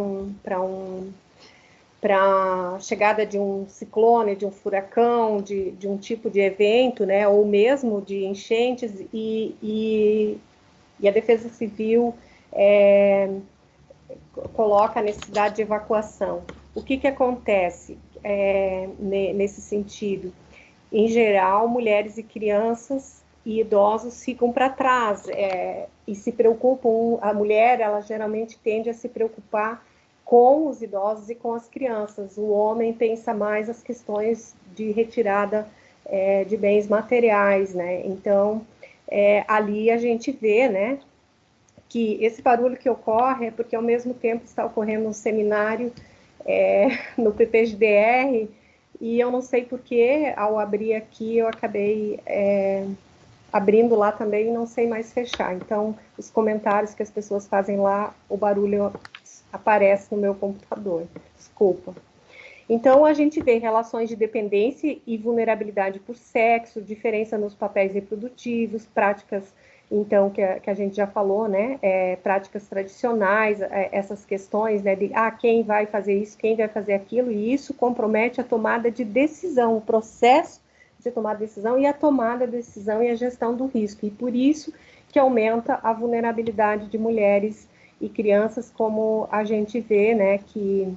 a chegada de um ciclone, de um furacão, de um tipo de evento, né, ou mesmo de enchentes, e a Defesa Civil coloca a necessidade de evacuação. O que acontece nesse sentido? Em geral, mulheres e crianças e idosos ficam para trás e se preocupam. A mulher, ela geralmente tende a se preocupar com os idosos e com as crianças. O homem pensa mais as questões de retirada de bens materiais, né? Então, ali a gente vê, né, que esse barulho que ocorre é porque, ao mesmo tempo, está ocorrendo um seminário no PPGDR, e eu não sei porquê, ao abrir aqui, eu acabei abrindo lá também e não sei mais fechar. Então, os comentários que as pessoas fazem lá, o barulho aparece no meu computador. Desculpa. Então, a gente vê relações de dependência e vulnerabilidade por sexo, diferença nos papéis reprodutivos, práticas, então, que a gente já falou, né, práticas tradicionais, essas questões, né, de, quem vai fazer isso, quem vai fazer aquilo, e isso compromete a tomada de decisão, o processo de tomar decisão e a tomada de decisão e a gestão do risco, e por isso que aumenta a vulnerabilidade de mulheres e crianças, como a gente vê, né, que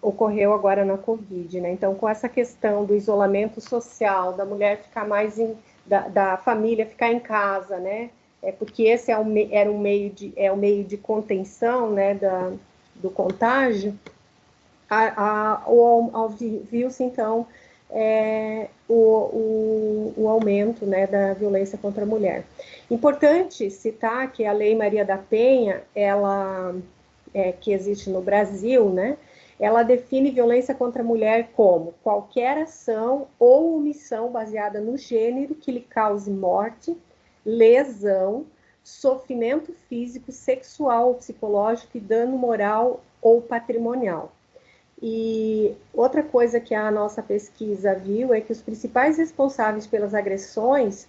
ocorreu agora na Covid, né? Então, com essa questão do isolamento social, da mulher ficar mais da família ficar em casa, né? Porque esse era um meio de contenção, né? Do contágio. Viu-se então o aumento, né, da violência contra a mulher. Importante citar que a Lei Maria da Penha, ela que existe no Brasil, né, ela define violência contra a mulher como qualquer ação ou omissão baseada no gênero que lhe cause morte, lesão, sofrimento físico, sexual ou psicológico e dano moral ou patrimonial. E outra coisa que a nossa pesquisa viu é que os principais responsáveis pelas agressões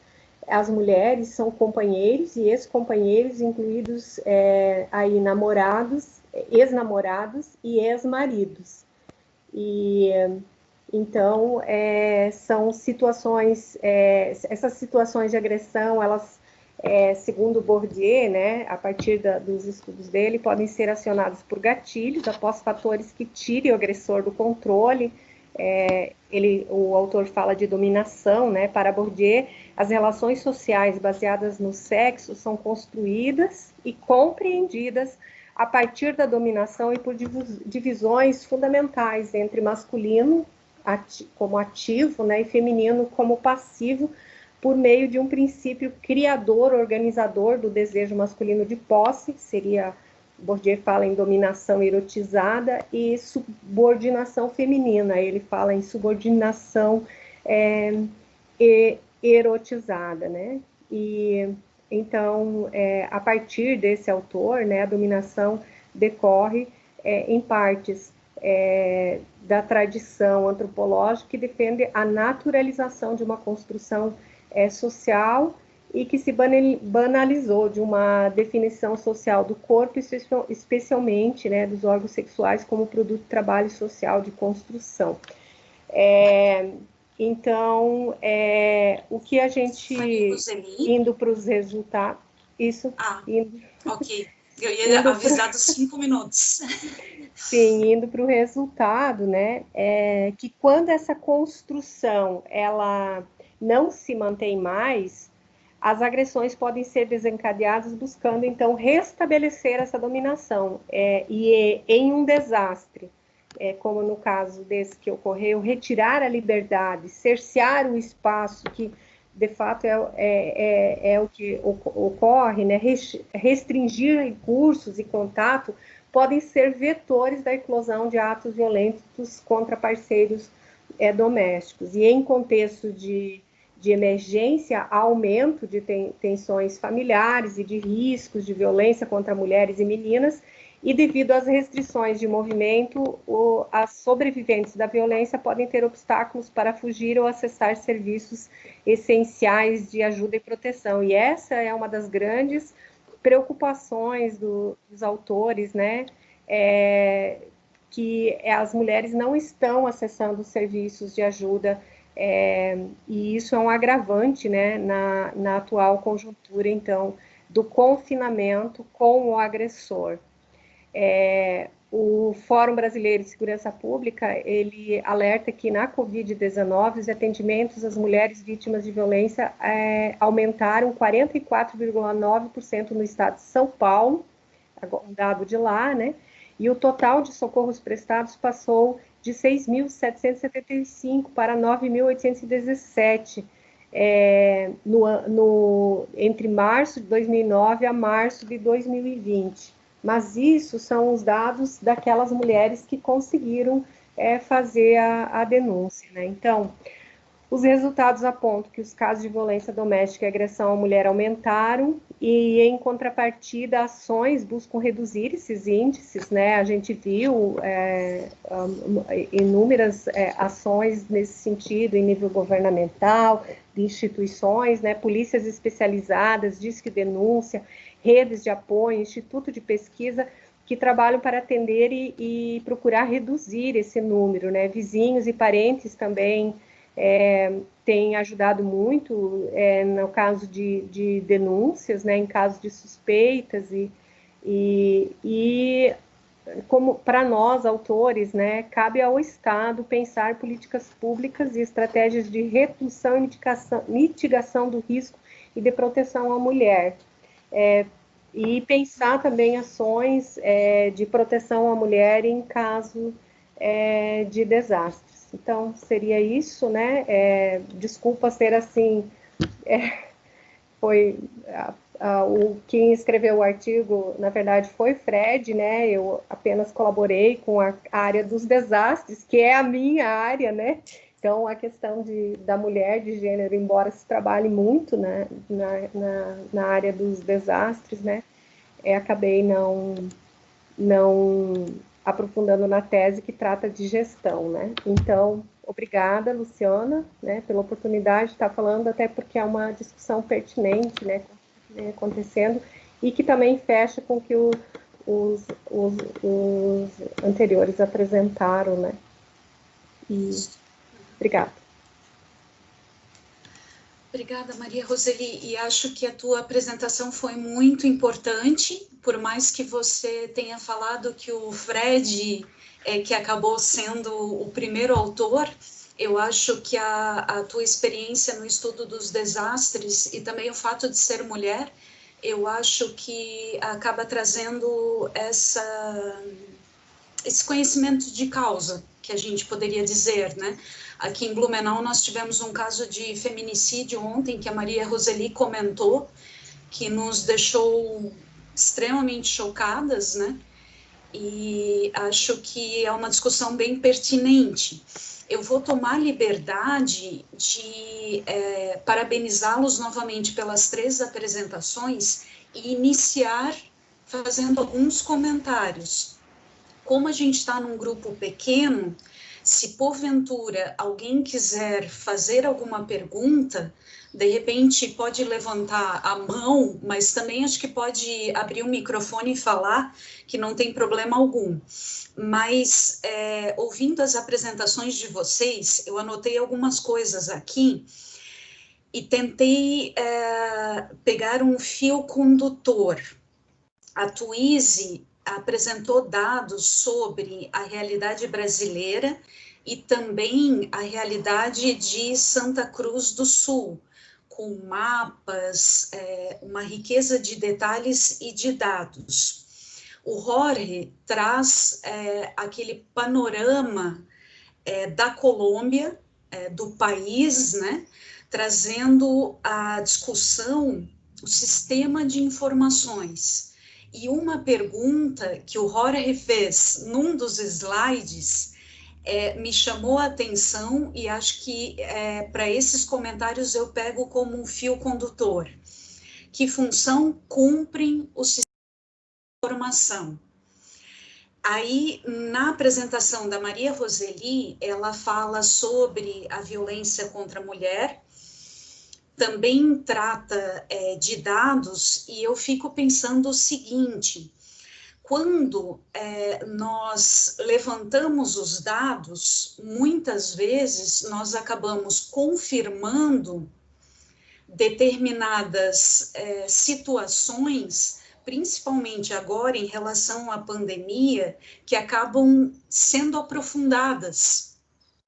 às mulheres são companheiros e ex-companheiros, incluídos aí namorados, ex-namorados e ex-maridos. E então são situações, essas situações de agressão, elas, segundo Bourdieu, né, a partir dos estudos dele, podem ser acionadas por gatilhos, após fatores que tirem o agressor do controle. O autor fala de dominação, né? Para Bourdieu, as relações sociais baseadas no sexo são construídas e compreendidas a partir da dominação e por divisões fundamentais entre masculino como ativo, né, e feminino como passivo, por meio de um princípio criador, organizador do desejo masculino de posse, seria, Bourdieu fala em dominação erotizada, e subordinação feminina, ele fala em subordinação erotizada, né? E então, a partir desse autor, né, a dominação decorre em partes da tradição antropológica que defende a naturalização de uma construção social e que se banalizou de uma definição social do corpo, especialmente, né, dos órgãos sexuais como produto de trabalho social de construção. Então, o que a gente, indo para os resultados, isso... Ok, eu ia avisar dos 5 minutos. Sim, indo para o resultado, né, que quando essa construção, ela não se mantém mais, as agressões podem ser desencadeadas buscando, então, restabelecer essa dominação, e em um desastre, como no caso desse que ocorreu, retirar a liberdade, cercear o espaço, que de fato é o que ocorre, né? Restringir recursos e contato podem ser vetores da eclosão de atos violentos contra parceiros domésticos. E em contexto de emergência, há aumento de tensões familiares e de riscos de violência contra mulheres e meninas, e devido às restrições de movimento, as sobreviventes da violência podem ter obstáculos para fugir ou acessar serviços essenciais de ajuda e proteção. E essa é uma das grandes preocupações dos autores, né? Que as mulheres não estão acessando os serviços de ajuda, e isso é um agravante, né, na atual conjuntura, então, do confinamento com o agressor. O Fórum Brasileiro de Segurança Pública, ele alerta que na Covid-19 os atendimentos às mulheres vítimas de violência aumentaram 44,9% no estado de São Paulo, um dado de lá, né? E o total de socorros prestados passou de 6.775 para 9.817 entre março de 2009 a março de 2020. Mas isso são os dados daquelas mulheres que conseguiram fazer a denúncia, né? Então, Os resultados apontam que os casos de violência doméstica e agressão à mulher aumentaram e, em contrapartida, ações buscam reduzir esses índices, né? A gente viu inúmeras ações nesse sentido em nível governamental, de instituições, né? Polícias especializadas, Disque Denúncia, redes de apoio, Instituto de Pesquisa, que trabalham para atender e procurar reduzir esse número, né? Vizinhos e parentes também tem ajudado muito no caso de denúncias, né, em caso de suspeitas e como para nós, autores, né, cabe ao Estado pensar políticas públicas e estratégias de redução e mitigação do risco e de proteção à mulher. E pensar também ações de proteção à mulher em caso de desastres. Então, seria isso, né? Desculpa ser assim, foi quem escreveu o artigo, na verdade, foi Fred, né? Eu apenas colaborei com a área dos desastres, que é a minha área, né? Então, a questão da mulher, de gênero, embora se trabalhe muito, né, na área dos desastres, né? Acabei não aprofundando na tese que trata de gestão, né? Então, obrigada, Luciana, né, pela oportunidade de estar falando, até porque é uma discussão pertinente, né, acontecendo, e que também fecha com o que os anteriores apresentaram, né? E obrigada. Obrigada, Maria Roseli, e acho que a tua apresentação foi muito importante, por mais que você tenha falado que o Fred que acabou sendo o primeiro autor, eu acho que a tua experiência no estudo dos desastres e também o fato de ser mulher, eu acho que acaba trazendo esse conhecimento de causa, que a gente poderia dizer, né? Aqui em Blumenau nós tivemos um caso de feminicídio ontem, que a Maria Roseli comentou, que nos deixou extremamente chocadas, né? E acho que é uma discussão bem pertinente. Eu vou tomar liberdade de parabenizá-los novamente pelas 3 apresentações e iniciar fazendo alguns comentários. Como a gente está num grupo pequeno, se porventura alguém quiser fazer alguma pergunta, de repente pode levantar a mão, mas também acho que pode abrir o microfone e falar, que não tem problema algum. Mas, ouvindo as apresentações de vocês, eu anotei algumas coisas aqui e tentei pegar um fio condutor. A Tuíse apresentou dados sobre a realidade brasileira e também a realidade de Santa Cruz do Sul, com mapas, uma riqueza de detalhes e de dados. O Jorge traz aquele panorama da Colômbia, do país, né, trazendo a discussão, o sistema de informações. E uma pergunta que o Jorge fez num dos slides me chamou a atenção e acho que para esses comentários eu pego como um fio condutor. Que função cumprem os sistemas de informação? Aí, na apresentação da Maria Roseli, ela fala sobre a violência contra a mulher, também trata de dados, e eu fico pensando o seguinte: quando nós levantamos os dados, muitas vezes nós acabamos confirmando determinadas situações, principalmente agora em relação à pandemia, que acabam sendo aprofundadas.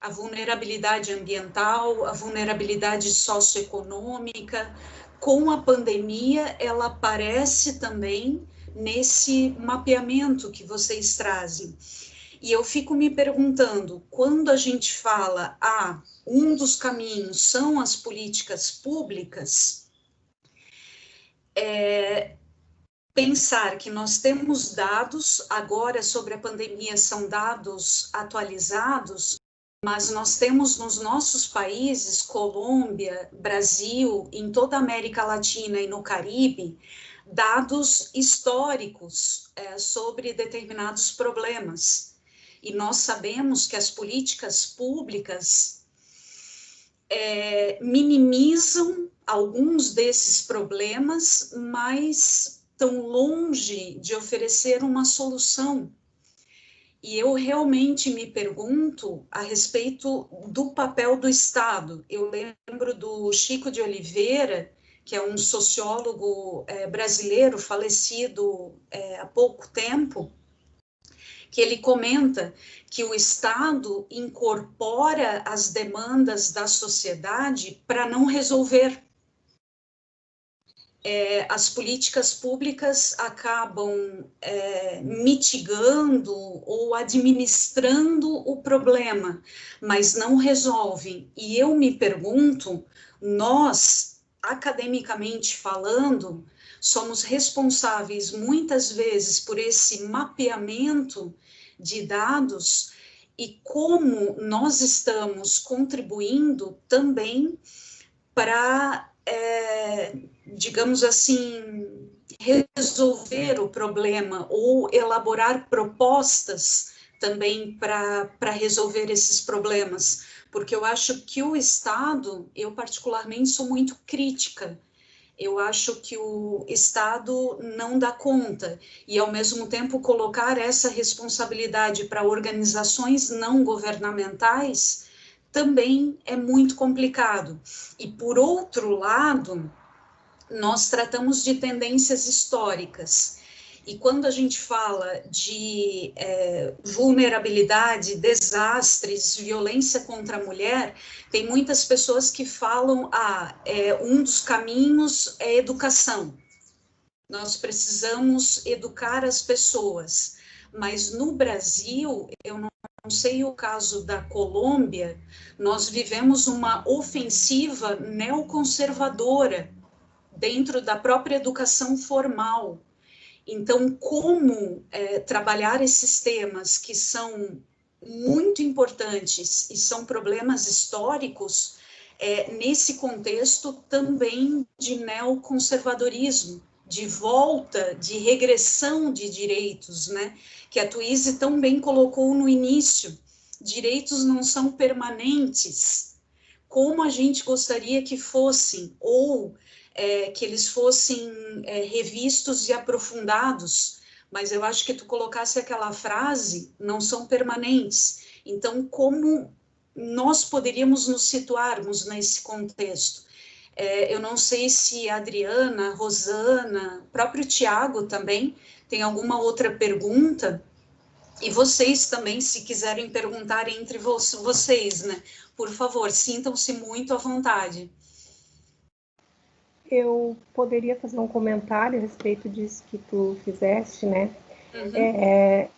A vulnerabilidade ambiental, a vulnerabilidade socioeconômica, com a pandemia, ela aparece também nesse mapeamento que vocês trazem. E eu fico me perguntando, quando a gente fala, um dos caminhos são as políticas públicas, pensar que nós temos dados, agora sobre a pandemia são dados atualizados, mas nós temos nos nossos países, Colômbia, Brasil, em toda a América Latina e no Caribe, dados históricos sobre determinados problemas. E nós sabemos que as políticas públicas minimizam alguns desses problemas, mas estão longe de oferecer uma solução. E eu realmente me pergunto a respeito do papel do Estado. Eu lembro do Chico de Oliveira, que é um sociólogo brasileiro falecido há pouco tempo, que ele comenta que o Estado incorpora as demandas da sociedade para não resolver. As políticas públicas acabam mitigando ou administrando o problema, mas não resolvem. E eu me pergunto, nós, academicamente falando, somos responsáveis muitas vezes por esse mapeamento de dados e como nós estamos contribuindo também para digamos assim, resolver o problema ou elaborar propostas também para resolver esses problemas, porque eu acho que o Estado, eu particularmente sou muito crítica, eu acho que o Estado não dá conta, e ao mesmo tempo colocar essa responsabilidade para organizações não governamentais também é muito complicado. E por outro lado, nós tratamos de tendências históricas. E quando a gente fala de vulnerabilidade, desastres, violência contra a mulher, tem muitas pessoas que falam, um dos caminhos é educação. Nós precisamos educar as pessoas. Mas no Brasil, eu não sei o caso da Colômbia, nós vivemos uma ofensiva neoconservadora dentro da própria educação formal. Então, como trabalhar esses temas que são muito importantes e são problemas históricos, nesse contexto também de neoconservadorismo, de volta, de regressão de direitos, né? Que a Tuíse tão bem colocou no início. Direitos não são permanentes, como a gente gostaria que fossem, ou que eles fossem revistos e aprofundados, mas eu acho que tu colocasse aquela frase, não são permanentes. Então, como nós poderíamos nos situarmos nesse contexto? Eu não sei se a Adriana, Rosana, próprio Tiago também tem alguma outra pergunta, e vocês também, se quiserem perguntar entre vocês, né? Por favor, sintam-se muito à vontade. Eu poderia fazer um comentário a respeito disso que tu fizeste, né?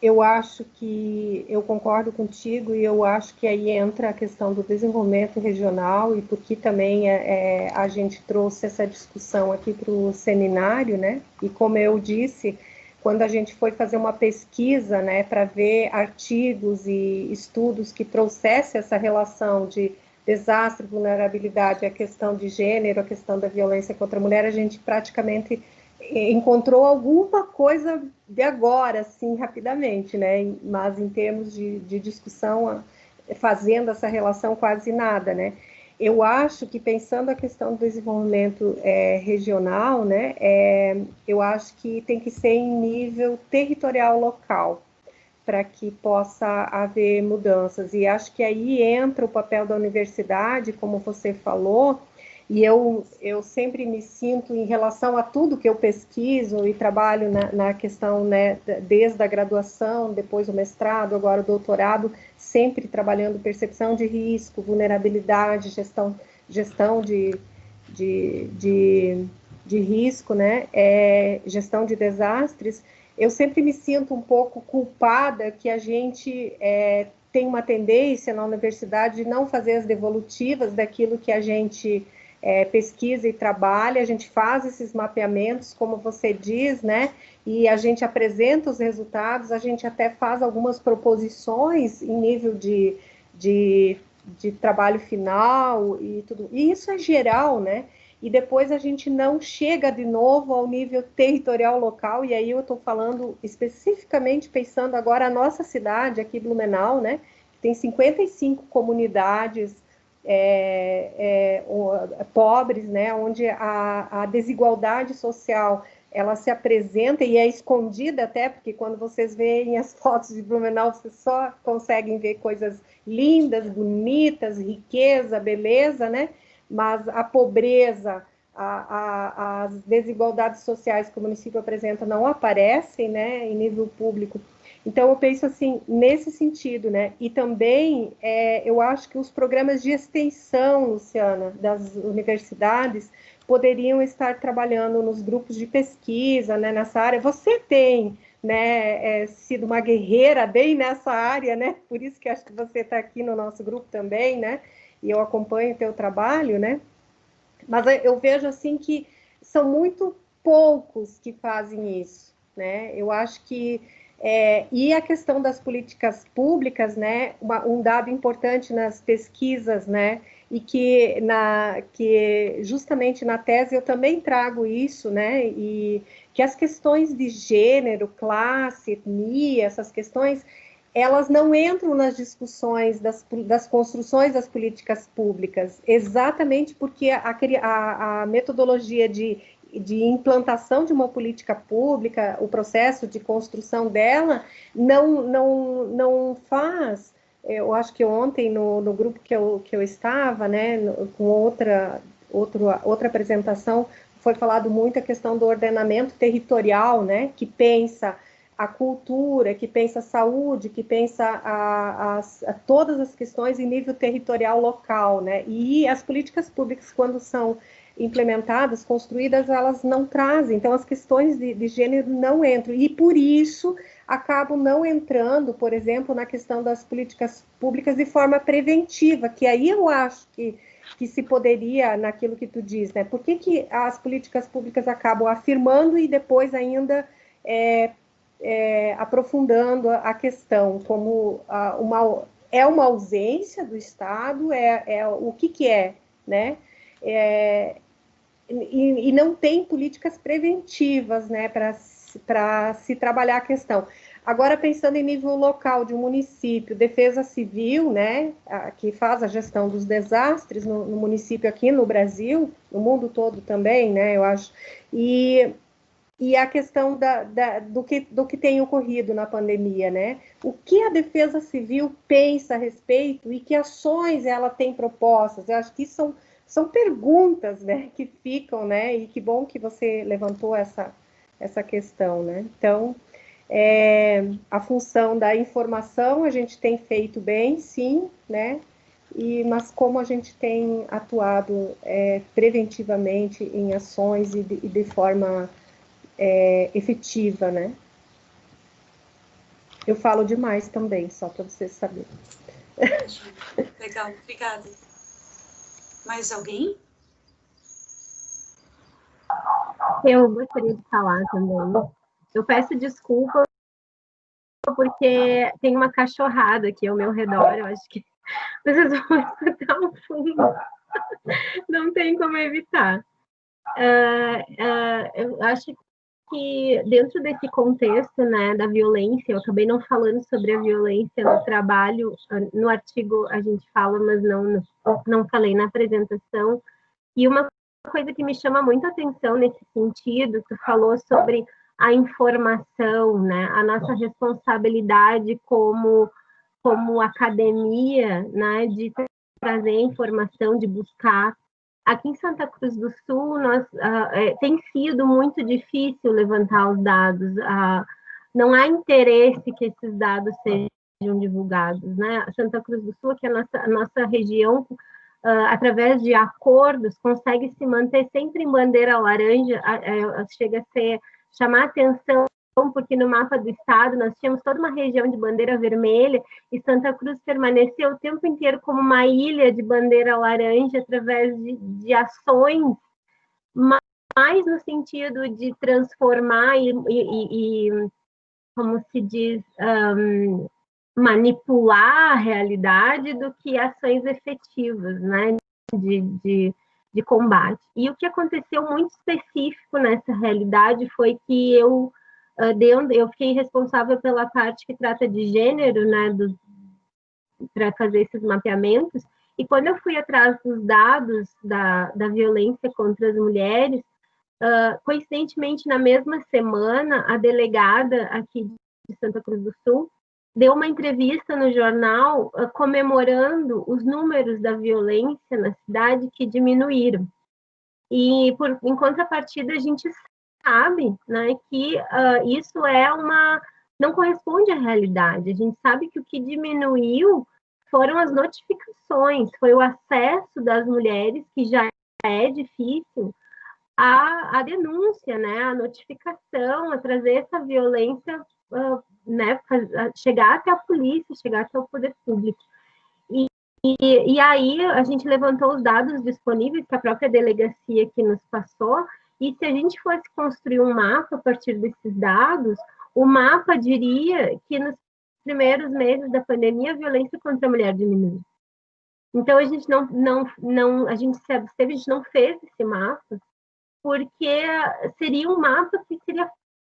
Eu acho que, eu concordo contigo, e eu acho que aí entra a questão do desenvolvimento regional, e porque também a gente trouxe essa discussão aqui para o seminário, né? E como eu disse, quando a gente foi fazer uma pesquisa, né, para ver artigos e estudos que trouxessem essa relação de desastre, vulnerabilidade, a questão de gênero, a questão da violência contra a mulher, a gente praticamente encontrou alguma coisa de agora, assim, rapidamente, né? Mas em termos de discussão, fazendo essa relação, quase nada, né? Eu acho que, pensando a questão do desenvolvimento regional, né, eu acho que tem que ser em nível territorial local, para que possa haver mudanças. E acho que aí entra o papel da universidade, como você falou, e eu sempre me sinto, em relação a tudo que eu pesquiso e trabalho na questão, né, desde a graduação, depois o mestrado, agora o doutorado, sempre trabalhando percepção de risco, vulnerabilidade, gestão de risco, né, gestão de desastres. Eu sempre me sinto um pouco culpada que a gente tem uma tendência na universidade de não fazer as devolutivas daquilo que a gente pesquisa e trabalha, a gente faz esses mapeamentos, como você diz, né, e a gente apresenta os resultados, a gente até faz algumas proposições em nível de de trabalho final e tudo. E isso é geral, né? E depois a gente não chega de novo ao nível territorial local, e aí eu estou falando especificamente pensando agora a nossa cidade, aqui Blumenau, né? Tem 55 comunidades pobres, né? Onde a desigualdade social ela se apresenta e é escondida até, porque quando vocês veem as fotos de Blumenau, vocês só conseguem ver coisas lindas, bonitas, riqueza, beleza, né? Mas a pobreza, as desigualdades sociais que o município apresenta não aparecem, né, em nível público. Então, eu penso assim, nesse sentido, né, e também eu acho que os programas de extensão, Luciana, das universidades, poderiam estar trabalhando nos grupos de pesquisa, né, nessa área. Você tem, né, sido uma guerreira bem nessa área, né, por isso que acho que você está aqui no nosso grupo também, né, e eu acompanho o teu trabalho, né? Mas eu vejo assim que são muito poucos que fazem isso, né? Eu acho que e a questão das políticas públicas, né? Um dado importante nas pesquisas, né? E que justamente na tese eu também trago isso, né? E que as questões de gênero, classe, etnia, essas questões elas não entram nas discussões das construções das políticas públicas, exatamente porque a metodologia de implantação de uma política pública, o processo de construção dela, não faz. Eu acho que ontem, no grupo que eu estava, né, com outra apresentação, foi falado muito a questão do ordenamento territorial, né, que pensa a cultura, que pensa a saúde, que pensa a todas as questões em nível territorial local, né? E as políticas públicas, quando são implementadas, construídas, elas não trazem. Então, as questões de gênero não entram. E, por isso, acabam não entrando, por exemplo, na questão das políticas públicas de forma preventiva, que aí eu acho que se poderia, naquilo que tu diz, né? Por que as políticas públicas acabam afirmando e depois ainda aprofundando a questão como uma ausência do Estado, o que é, né? E não tem políticas preventivas, né, para se trabalhar a questão. Agora, pensando em nível local de um município, Defesa Civil, né, que faz a gestão dos desastres no município aqui no Brasil, no mundo todo também, né, eu acho, e a questão do que tem ocorrido na pandemia, né? O que a Defesa Civil pensa a respeito e que ações ela tem propostas? Eu acho que são perguntas, né, que ficam, né? E que bom que você levantou essa questão, né? Então, a função da informação a gente tem feito bem, sim, né? Mas como a gente tem atuado preventivamente em ações e de forma efetiva, né? Eu falo demais também, só para vocês saberem. Legal, obrigada. Mais alguém? Eu gostaria de falar também. Eu peço desculpa porque tem uma cachorrada aqui ao meu redor, eu acho que vocês vão escutar um fundo. Não tem como evitar. Eu acho que dentro desse contexto, né, da violência, eu acabei não falando sobre a violência no trabalho, no artigo a gente fala, mas não falei na apresentação, e uma coisa que me chama muito a atenção nesse sentido, tu falou sobre a informação, né, a nossa responsabilidade como academia, né, de trazer informação, de buscar. Aqui em Santa Cruz do Sul, tem sido muito difícil levantar os dados. Não há interesse que esses dados sejam divulgados, né? Santa Cruz do Sul, que é a nossa região, através de acordos, consegue se manter sempre em bandeira laranja, chega a chamar atenção, porque no mapa do estado nós tínhamos toda uma região de bandeira vermelha e Santa Cruz permaneceu o tempo inteiro como uma ilha de bandeira laranja através de ações, mais no sentido de transformar e como se diz, manipular a realidade do que ações efetivas, né, de combate. E o que aconteceu muito específico nessa realidade foi que eu fiquei responsável pela parte que trata de gênero, né, para fazer esses mapeamentos, e quando eu fui atrás dos dados da violência contra as mulheres, coincidentemente, na mesma semana, a delegada aqui de Santa Cruz do Sul deu uma entrevista no jornal comemorando os números da violência na cidade que diminuíram. E, em contrapartida, a gente sabe, né, que isso não corresponde à realidade. A gente sabe que o que diminuiu foram as notificações, foi o acesso das mulheres, que já é difícil, a denúncia, né, a notificação, a trazer essa violência, né, chegar até a polícia, chegar até o poder público. E aí a gente levantou os dados disponíveis que a própria delegacia aqui nos passou, e se a gente fosse construir um mapa a partir desses dados, o mapa diria que nos primeiros meses da pandemia a violência contra a mulher diminuiu. Então a gente a gente se absteve, a gente não fez esse mapa, porque seria um mapa que seria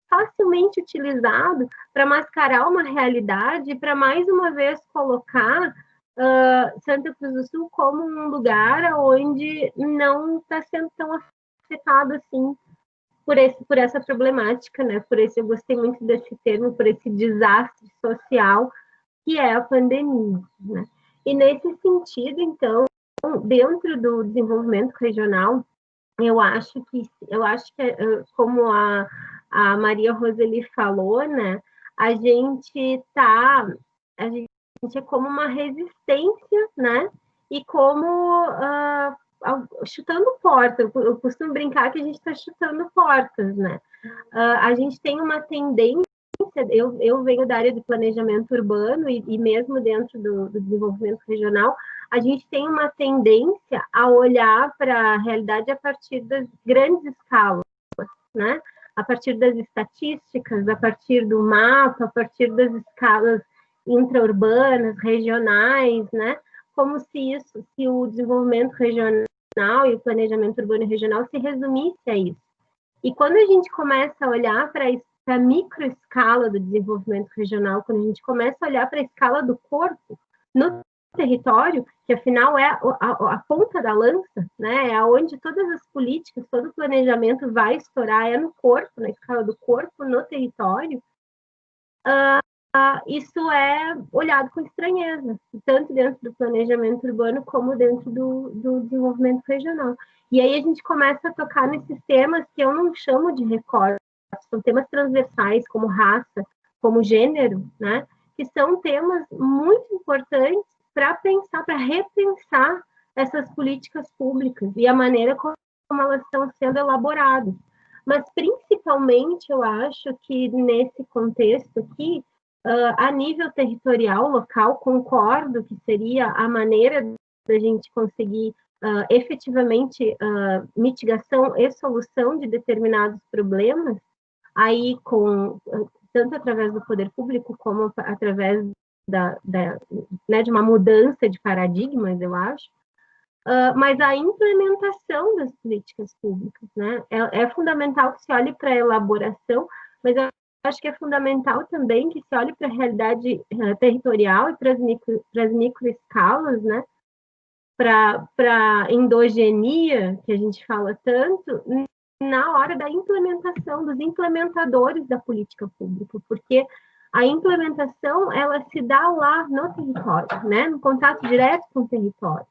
facilmente utilizado para mascarar uma realidade e para, mais uma vez, colocar Santa Cruz do Sul como um lugar onde não está sendo tão afetado assim por essa problemática, né? Eu gostei muito desse termo, por esse desastre social que é a pandemia, né? E nesse sentido, então, dentro do desenvolvimento regional, eu acho que como a Maria Roseli falou, né, a gente é como uma resistência, né, e como chutando portas. Eu costumo brincar que a gente está chutando portas, né. A gente tem uma tendência, eu venho da área de planejamento urbano e mesmo dentro do desenvolvimento regional, a gente tem uma tendência a olhar para a realidade a partir das grandes escalas, né? A partir das estatísticas, a partir do mapa, a partir das escalas intraurbanas, regionais, né? Como se o desenvolvimento regional e o planejamento urbano e regional se resumisse a isso. E quando a gente começa a olhar para a microescala do desenvolvimento regional, quando a gente começa a olhar para a escala do corpo no território, que afinal é a ponta da lança, né? É onde todas as políticas, todo o planejamento vai estourar, é no corpo, na escala do corpo, no território, isso é olhado com estranheza, tanto dentro do planejamento urbano como dentro do desenvolvimento regional. E aí a gente começa a tocar nesses temas que eu não chamo de recortes, são temas transversais, como raça, como gênero, né? Que são temas muito importantes para repensar essas políticas públicas e a maneira como elas estão sendo elaboradas. Mas, principalmente, eu acho que nesse contexto aqui, a nível territorial, local, concordo que seria a maneira da gente conseguir efetivamente mitigação e solução de determinados problemas, aí tanto através do poder público como através né, de uma mudança de paradigmas, eu acho, mas a implementação das políticas públicas, né? É fundamental que se olhe para a elaboração, mas eu acho que é fundamental também que se olhe para a realidade territorial e para as microescalas, né? Para a endogenia, que a gente fala tanto, na hora da implementação, dos implementadores da política pública, porque a implementação, ela se dá lá no território, né? No contato direto com o território.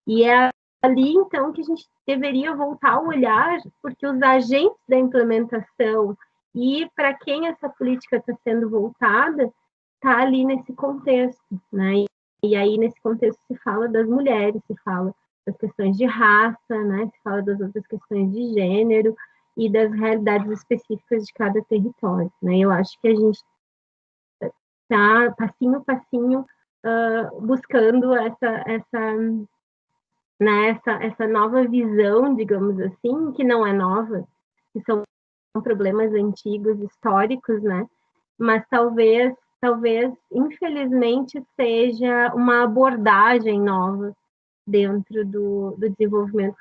E é ali, então, que a gente deveria voltar a olhar, porque os agentes da implementação e para quem essa política está sendo voltada, está ali nesse contexto, né? E aí, nesse contexto, se fala das mulheres, se fala das questões de raça, né? Se fala das outras questões de gênero e das realidades específicas de cada território, né? Eu acho que a gente está, passinho a passinho, buscando essa nova visão, digamos assim, que não é nova, que são problemas antigos, históricos, né? Mas talvez talvez, infelizmente, seja uma abordagem nova dentro do desenvolvimento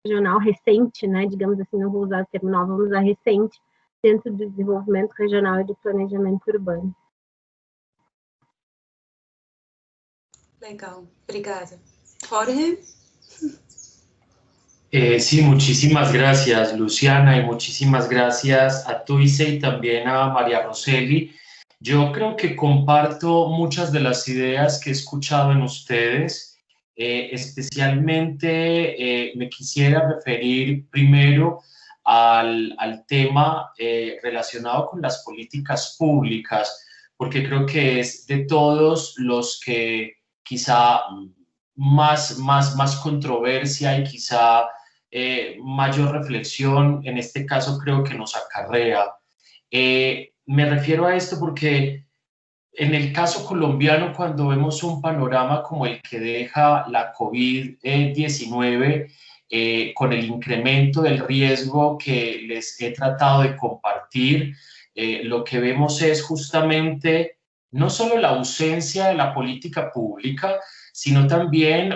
regional recente, né? Digamos assim, não vou usar o termo nova, vamos usar recente, dentro do desenvolvimento regional e do planejamento urbano. Legal, obrigada. Jorge? Sí, muchísimas gracias, Luciana, y muchísimas gracias a Tuise y también a María Roseli. Yo creo que comparto muchas de las ideas que he escuchado en ustedes. Especialmente me quisiera referir primero al tema relacionado con las políticas públicas, porque creo que es de todos los que quizá más controversia y quizá mayor reflexión, en este caso creo que nos acarrea. Me refiero a esto porque en el caso colombiano, cuando vemos un panorama como el que deja la COVID-19, con el incremento del riesgo que les he tratado de compartir, lo que vemos es justamente no solo la ausencia de la política pública, sino también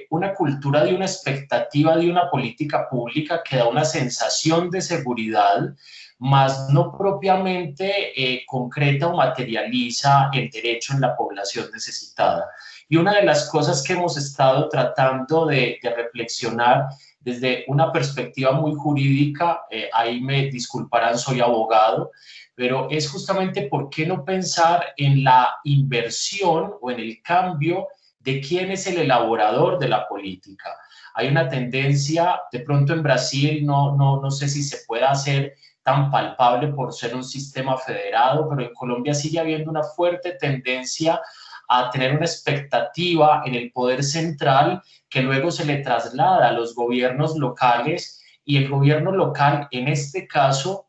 una cultura de una expectativa de una política pública que da una sensación de seguridad, más no propiamente concreta o materializa el derecho en la población necesitada. Y una de las cosas que hemos estado tratando de reflexionar desde una perspectiva muy jurídica, ahí me disculparán, soy abogado, pero es justamente por qué no pensar en la inversión o en el cambio de quién es el elaborador de la política. Hay una tendencia, de pronto en Brasil, no sé si se puede hacer tan palpable por ser un sistema federado, pero en Colombia sigue habiendo una fuerte tendencia a tener una expectativa en el poder central que luego se le traslada a los gobiernos locales, y el gobierno local, en este caso,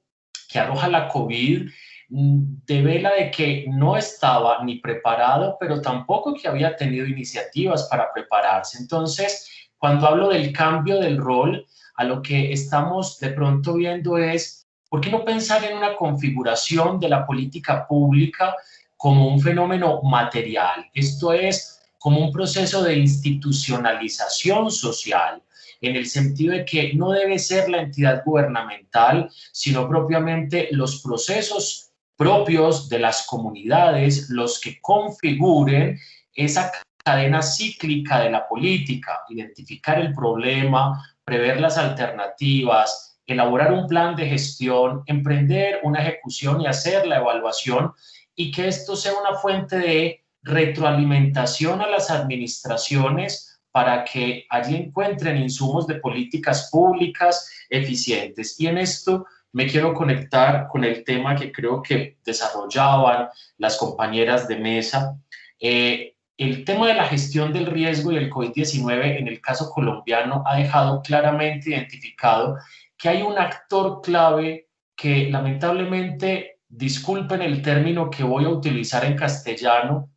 que arroja la COVID, devela de que no estaba ni preparado, pero tampoco que había tenido iniciativas para prepararse. Entonces, cuando hablo del cambio del rol, a lo que estamos de pronto viendo es, ¿por qué no pensar en una configuración de la política pública como un fenómeno material? Esto es, como un proceso de institucionalización social, en el sentido de que no debe ser la entidad gubernamental, sino propiamente los procesos propios de las comunidades los que configuren esa cadena cíclica de la política, identificar el problema, prever las alternativas, elaborar un plan de gestión, emprender una ejecución y hacer la evaluación, y que esto sea una fuente de retroalimentación a las administraciones para que allí encuentren insumos de políticas públicas eficientes. Y en esto me quiero conectar con el tema que creo que desarrollaban las compañeras de mesa. El tema de la gestión del riesgo y el COVID-19 en el caso colombiano ha dejado claramente identificado que hay un actor clave que lamentablemente, disculpen el término que voy a utilizar en castellano,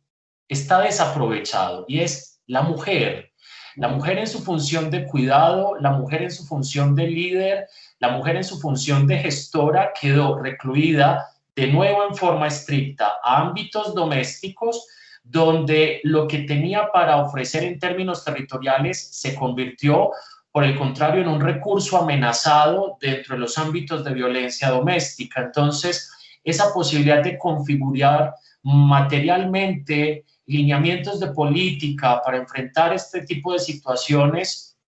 está desaprovechado, y es la mujer. La mujer en su función de cuidado, la mujer en su función de líder, la mujer en su función de gestora quedó recluida de nuevo en forma estricta a ámbitos domésticos, donde lo que tenía para ofrecer en términos territoriales se convirtió, por el contrario, en un recurso amenazado dentro de los ámbitos de violencia doméstica. Entonces, esa posibilidad de configurar materialmente lineamientos de política para enfrentar este tipo de situaciones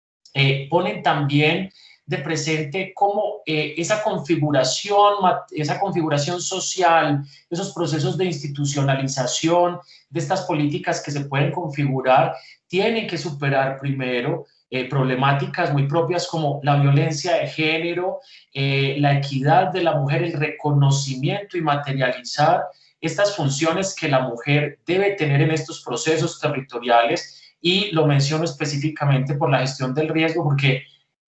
ponen también de presente cómo esa configuración social, esos procesos de institucionalización de estas políticas que se pueden configurar, tienen que superar primero problemáticas muy propias como la violencia de género, la equidad de la mujer, el reconocimiento y materializar estas funciones que la mujer debe tener en estos procesos territoriales. Y lo menciono específicamente por la gestión del riesgo, porque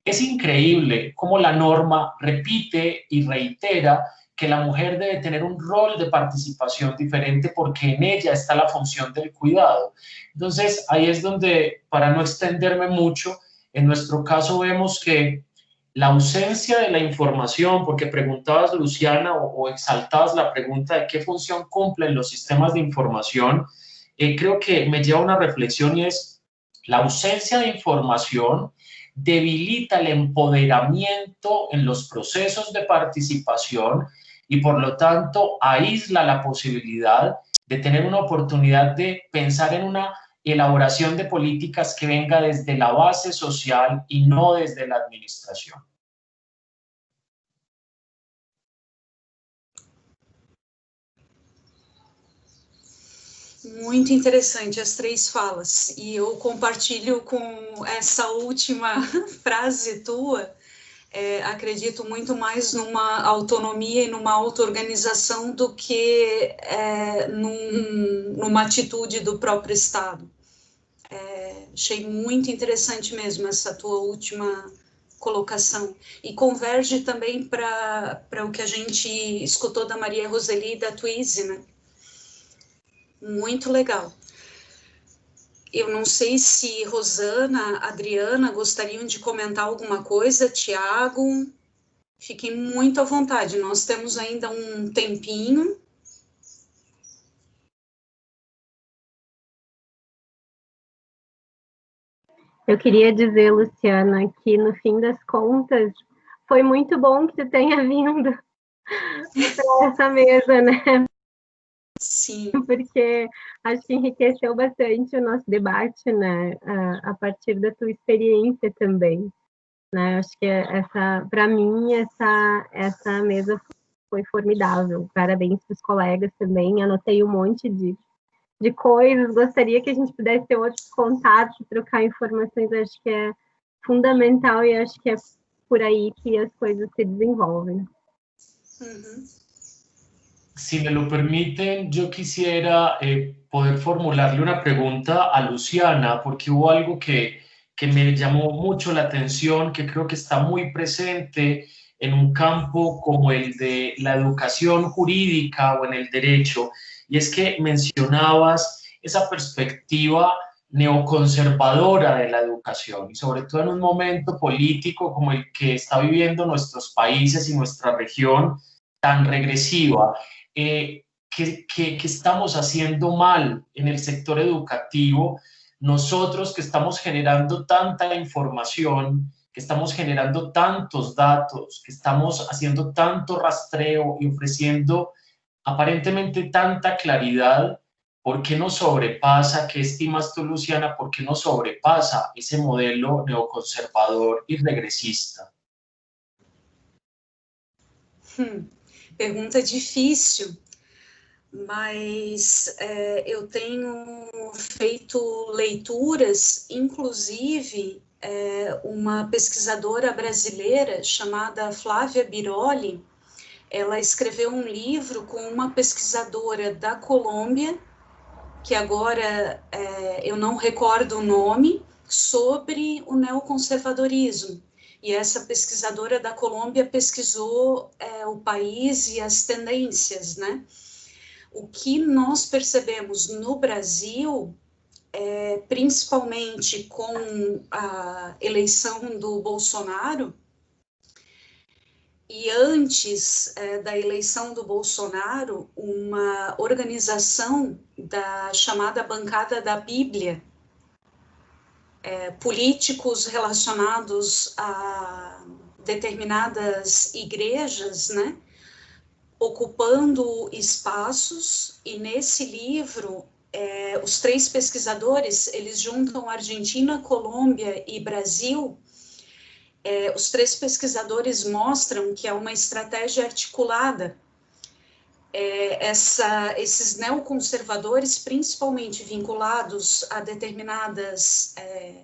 es increíble cómo la norma repite y reitera que la mujer debe tener un rol de participación diferente porque en ella está la función del cuidado. Entonces, ahí es donde, para no extenderme mucho, en nuestro caso vemos que la ausencia de la información, porque preguntabas, Luciana, o exaltabas la pregunta de qué función cumplen los sistemas de información, creo que me lleva a una reflexión y es la ausencia de información debilita el empoderamiento en los procesos de participación y por lo tanto aísla la posibilidad de tener una oportunidad de pensar en una elaboración de políticas que venga desde la base social y no desde la administración. Muito interessante as três falas, e eu compartilho com essa última frase tua. Acredito muito mais numa autonomia e numa auto-organização do que numa atitude do próprio Estado. Achei muito interessante mesmo essa tua última colocação, e converge também para o que a gente escutou da Maria Roseli e da Twizy, né? Muito legal. Eu não sei se Rosana, Adriana gostariam de comentar alguma coisa, Tiago, fiquem muito à vontade, nós temos ainda um tempinho. Eu queria dizer, Luciana, que no fim das contas, foi muito bom que tu tenha vindo para essa mesa, né? Sim. Porque acho que enriqueceu bastante o nosso debate, né? A partir da tua experiência também, né? Acho que para mim, essa mesa foi formidável. Parabéns para os colegas também. Anotei um monte de coisas. Gostaria que a gente pudesse ter outros contatos, trocar informações. Acho que é fundamental e acho que é por aí que as coisas se desenvolvem. Uhum. Si me lo permiten, yo quisiera poder formularle una pregunta a Luciana, porque hubo algo que me llamó mucho la atención, que creo que está muy presente en un campo como el de la educación jurídica o en el derecho, y es que mencionabas esa perspectiva neoconservadora de la educación, y sobre todo en un momento político como el que está viviendo nuestros países y nuestra región tan regresiva. Que estamos haciendo mal en el sector educativo, nosotros que estamos generando tanta información, que estamos generando tantos datos, que estamos haciendo tanto rastreo y ofreciendo aparentemente tanta claridad, ¿por qué nos sobrepasa? ¿Qué estimas tú, Luciana? ¿Por qué nos sobrepasa ese modelo neoconservador y regresista? Pergunta difícil, mas eu tenho feito leituras, inclusive uma pesquisadora brasileira chamada Flávia Biroli, ela escreveu um livro com uma pesquisadora da Colômbia, que agora eu não recordo o nome, sobre o neoconservadorismo. E essa pesquisadora da Colômbia pesquisou o país e as tendências, né? O que nós percebemos no Brasil, principalmente com a eleição do Bolsonaro, e antes da eleição do Bolsonaro, uma organização da chamada Bancada da Bíblia, políticos relacionados a determinadas igrejas, né, ocupando espaços, e nesse livro, os três pesquisadores, eles juntam Argentina, Colômbia e Brasil. Os três pesquisadores mostram que é uma estratégia articulada. Esses neoconservadores, principalmente vinculados a determinadas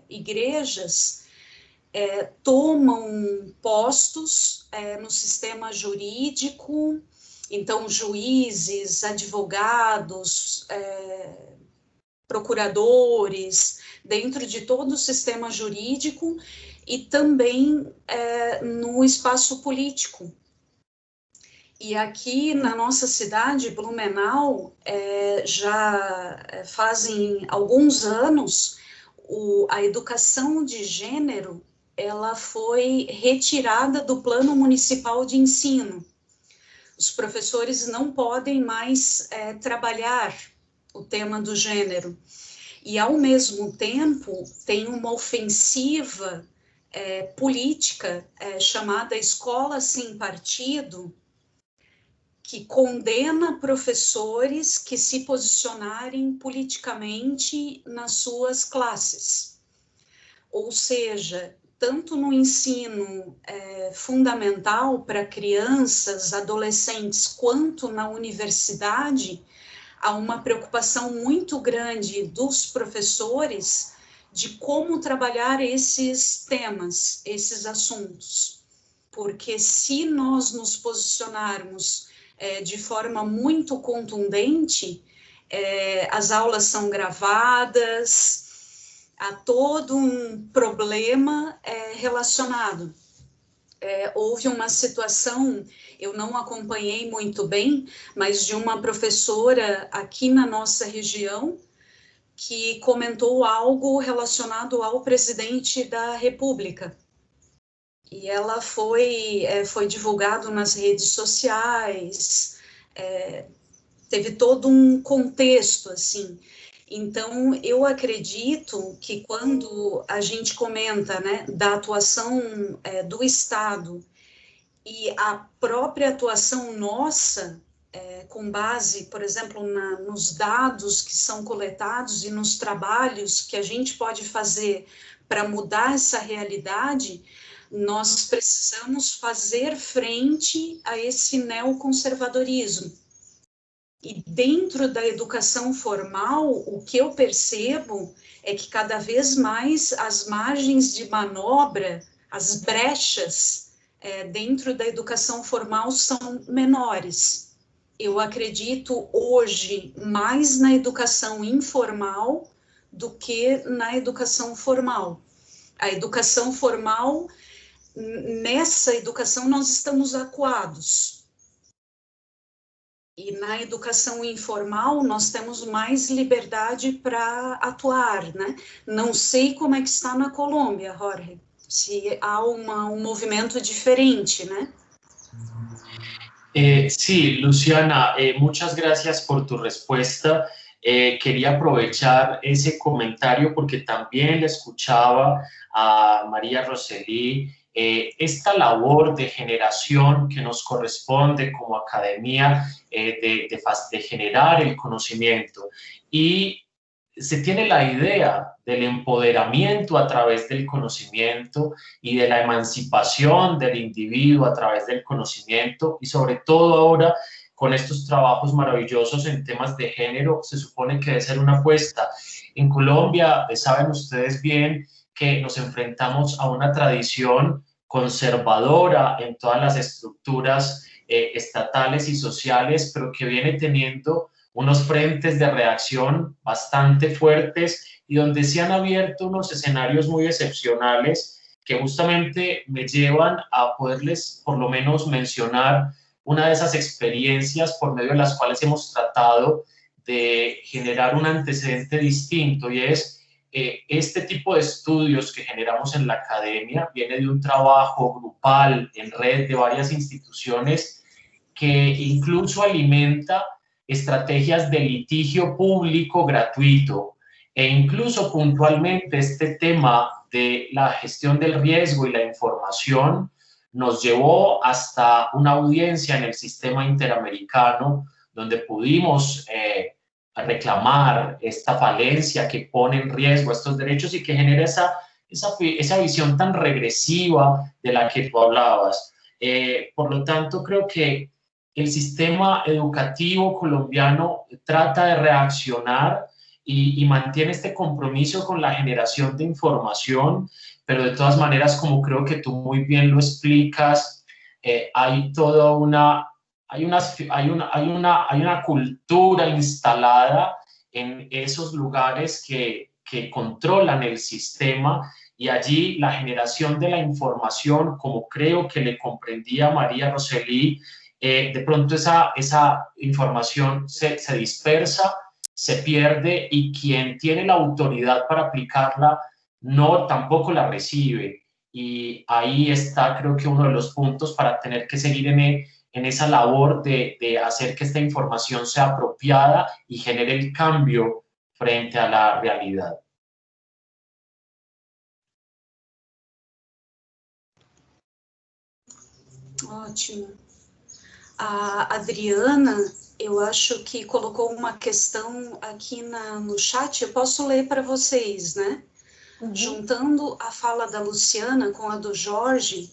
igrejas, tomam postos no sistema jurídico, então juízes, advogados, procuradores, dentro de todo o sistema jurídico e também no espaço político. E aqui na nossa cidade, Blumenau, já fazem alguns anos, a educação de gênero ela foi retirada do Plano Municipal de Ensino. Os professores não podem mais trabalhar o tema do gênero. E, ao mesmo tempo, tem uma ofensiva política chamada Escola Sem Partido, que condena professores que se posicionarem politicamente nas suas classes. Ou seja, tanto no ensino fundamental para crianças, adolescentes, quanto na universidade, há uma preocupação muito grande dos professores de como trabalhar esses temas, esses assuntos. Porque se nós nos posicionarmos de forma muito contundente, as aulas são gravadas, há todo um problema relacionado. Houve uma situação, eu não acompanhei muito bem, mas de uma professora aqui na nossa região que comentou algo relacionado ao presidente da República. E ela foi divulgado nas redes sociais, teve todo um contexto, assim. Então, eu acredito que quando a gente comenta, né, da atuação do Estado e a própria atuação nossa, com base, por exemplo, nos dados que são coletados e nos trabalhos que a gente pode fazer para mudar essa realidade, nós precisamos fazer frente a esse neoconservadorismo. E dentro da educação formal, o que eu percebo é que cada vez mais as margens de manobra, as brechas dentro da educação formal são menores. Eu acredito hoje mais na educação informal do que na educação formal. A educação formal, nessa educação nós estamos acuados. E na educação informal nós temos mais liberdade para atuar, né? Não sei como é que está na Colômbia, Jorge, se há um movimento diferente, né? Sí, Luciana, muchas gracias por tu respuesta. Quería aprovechar ese comentario porque también le escuchaba a María Rosely esta labor de generación que nos corresponde como academia de generar el conocimiento. Y se tiene la idea del empoderamiento a través del conocimiento y de la emancipación del individuo a través del conocimiento, y sobre todo ahora con estos trabajos maravillosos en temas de género, se supone que debe ser una apuesta. En Colombia, saben ustedes bien que nos enfrentamos a una tradición conservadora en todas las estructuras estatales y sociales, pero que viene teniendo unos frentes de reacción bastante fuertes y donde se han abierto unos escenarios muy excepcionales que justamente me llevan a poderles por lo menos mencionar una de esas experiencias por medio de las cuales hemos tratado de generar un antecedente distinto, y es este tipo de estudios que generamos en la academia viene de un trabajo grupal en red de varias instituciones que incluso alimenta estrategias de litigio público gratuito, e incluso puntualmente este tema de la gestión del riesgo y la información nos llevó hasta una audiencia en el sistema interamericano donde pudimos reclamar esta falencia que pone en riesgo estos derechos y que genera esa visión tan regresiva de la que tú hablabas. Por lo tanto, creo que el sistema educativo colombiano trata de reaccionar y mantiene este compromiso con la generación de información, pero de todas maneras, como creo que tú muy bien lo explicas, hay toda una cultura instalada en esos lugares que controlan el sistema, y allí la generación de la información, como creo que le comprendía María Rosely, de pronto esa información se dispersa, se pierde, y quien tiene la autoridad para aplicarla tampoco la recibe. y ahí está, creo que uno de los puntos para tener que seguir en esa labor de hacer que esta información sea apropiada y genere el cambio frente a la realidad. Ótimo. A Adriana, eu acho que colocou uma questão aqui no chat, eu posso ler para vocês, né? Uhum. Juntando a fala da Luciana com a do Jorge,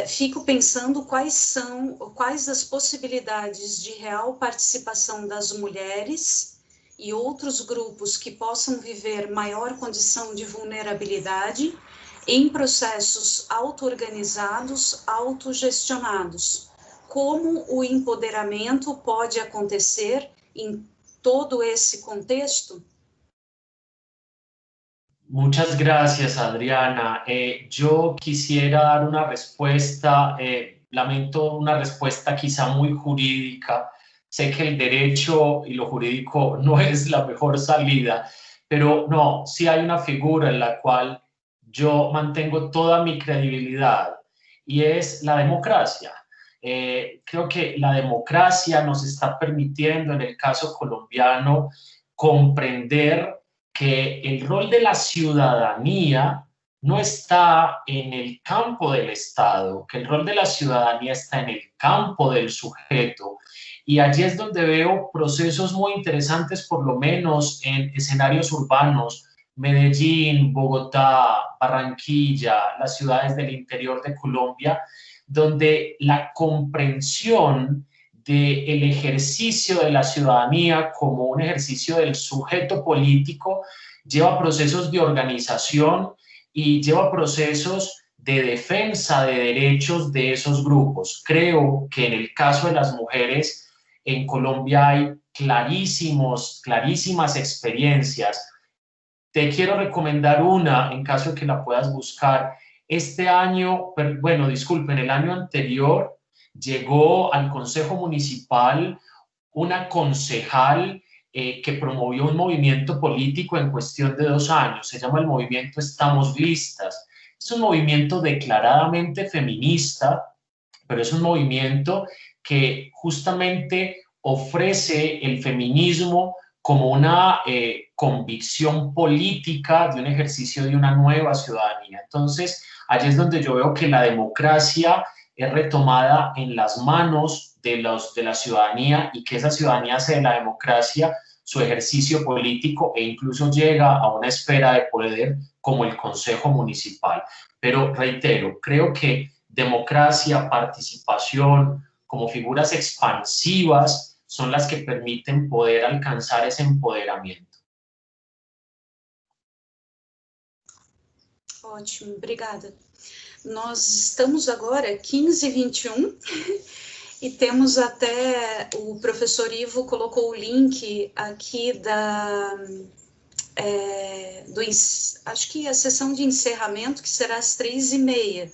fico pensando quais as possibilidades de real participação das mulheres e outros grupos que possam viver maior condição de vulnerabilidade em processos auto-organizados, autogestionados. Como o empoderamento pode acontecer em todo esse contexto? Muchas gracias, Adriana. Yo quisiera dar una respuesta, lamento una respuesta quizá muy jurídica. Sé que el derecho y lo jurídico no es la mejor salida, pero no, sí hay una figura en la cual yo mantengo toda mi credibilidad y es la democracia. Creo que la democracia nos está permitiendo, en el caso colombiano, comprender que el rol de la ciudadanía no está en el campo del Estado, que el rol de la ciudadanía está en el campo del sujeto. Y allí es donde veo procesos muy interesantes, por lo menos en escenarios urbanos, Medellín, Bogotá, Barranquilla, las ciudades del interior de Colombia, donde la comprensión del ejercicio de la ciudadanía como un ejercicio del sujeto político lleva procesos de organización y lleva procesos de defensa de derechos de esos grupos. Creo que en el caso de las mujeres en Colombia hay clarísimas experiencias. Te quiero recomendar una, en caso de que la puedas buscar. Este año, disculpen, el año anterior llegó al Consejo Municipal una concejal que promovió un movimiento político en cuestión de 2 años. Se llama el movimiento Estamos Listas. Es un movimiento declaradamente feminista, pero es un movimiento que justamente ofrece el feminismo como una convicción política de un ejercicio de una nueva ciudadanía. Entonces, allí es donde yo veo que la democracia es retomada en las manos de la ciudadanía y que esa ciudadanía hace de la democracia su ejercicio político e incluso llega a una esfera de poder como el Consejo Municipal. Pero reitero, creo que democracia, participación, como figuras expansivas, son las que permiten poder alcanzar ese empoderamiento. Ótimo, obrigada. Nós estamos agora 15h21 e temos até, o professor Ivo colocou o link aqui acho que a sessão de encerramento, que será às 3h30.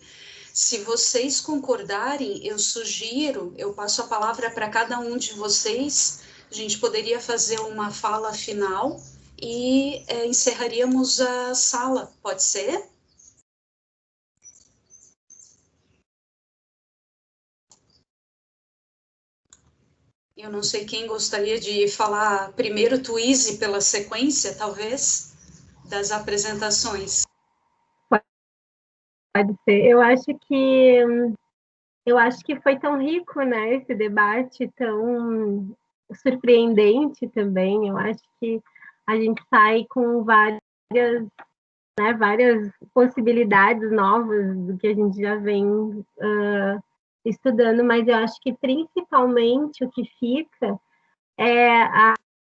Se vocês concordarem, eu sugiro, eu passo a palavra para cada um de vocês, a gente poderia fazer uma fala final e encerraríamos a sala, pode ser? Eu não sei quem gostaria de falar primeiro, Tuíse, pela sequência, talvez, das apresentações. Pode ser. Eu acho que foi tão rico, né, esse debate, tão surpreendente também. Eu acho que a gente sai com várias possibilidades novas do que a gente já vem estudando, mas eu acho que principalmente o que fica é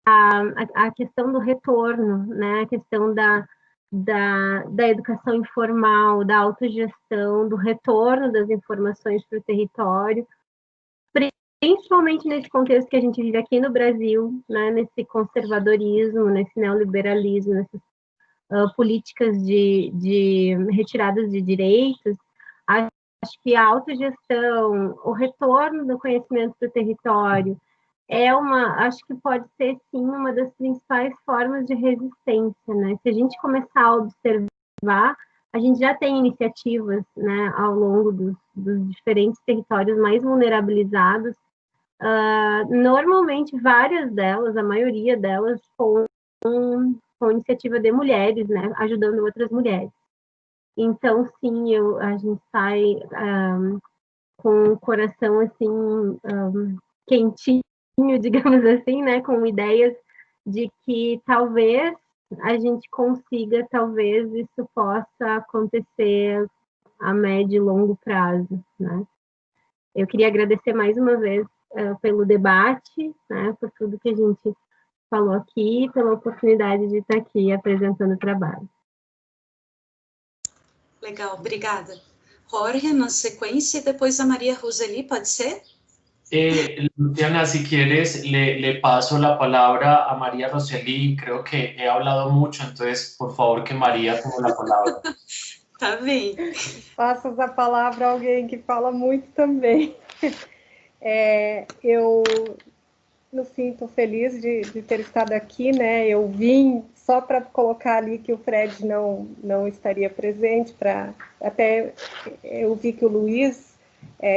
a questão do retorno, né, a questão da educação informal, da autogestão, do retorno das informações para o território, principalmente nesse contexto que a gente vive aqui no Brasil, né, nesse conservadorismo, nesse neoliberalismo, nessas políticas de retiradas de direitos. Acho que a autogestão, o retorno do conhecimento para o território, acho que pode ser, sim, uma das principais formas de resistência, né? Se a gente começar a observar a gente já tem iniciativas, né, ao longo dos diferentes territórios mais vulnerabilizados, normalmente várias delas, a maioria delas, com iniciativa de mulheres, né, ajudando outras mulheres. Então, sim, a gente sai com o coração, assim, quentinho, digamos assim, né, com ideias de que talvez a gente consiga, talvez isso possa acontecer a médio e longo prazo, né. Eu queria agradecer mais uma vez pelo debate, né, por tudo que a gente falou aqui, pela oportunidade de estar aqui apresentando o trabalho. Legal, obrigada. Jorge, na sequência, e depois a María Roseli, pode ser? Luciana, si quieres, le paso la palabra a María Roseli. Creo que he hablado mucho, entonces, por favor, que María tome la palabra. Tá bem. Passas a palavra a alguém que fala muito também. Eu, no fim, estou feliz de ter estado aqui, né? Eu vim só para colocar ali que o Fred não estaria presente, até eu vi que o Luiz,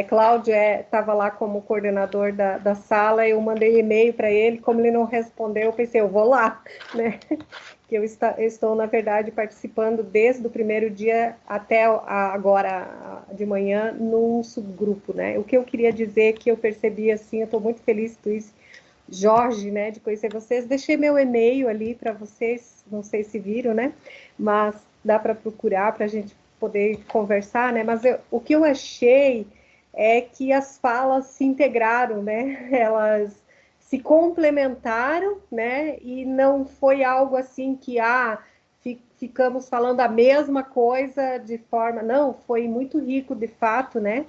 Cláudio estava lá como coordenador da sala, eu mandei e-mail para ele, como ele não respondeu, eu pensei, eu vou lá, né? Que eu estou, na verdade, participando desde o primeiro dia até agora de manhã num subgrupo, né? O que eu queria dizer que eu percebi, assim, eu estou muito feliz com isso, Jorge, né, de conhecer vocês, deixei meu e-mail ali para vocês, não sei se viram, né, mas dá para procurar para a gente poder conversar, né, mas o que eu achei é que as falas se integraram, né, elas se complementaram, né, e não foi algo assim que, ficamos falando a mesma coisa de forma, não, foi muito rico de fato, né,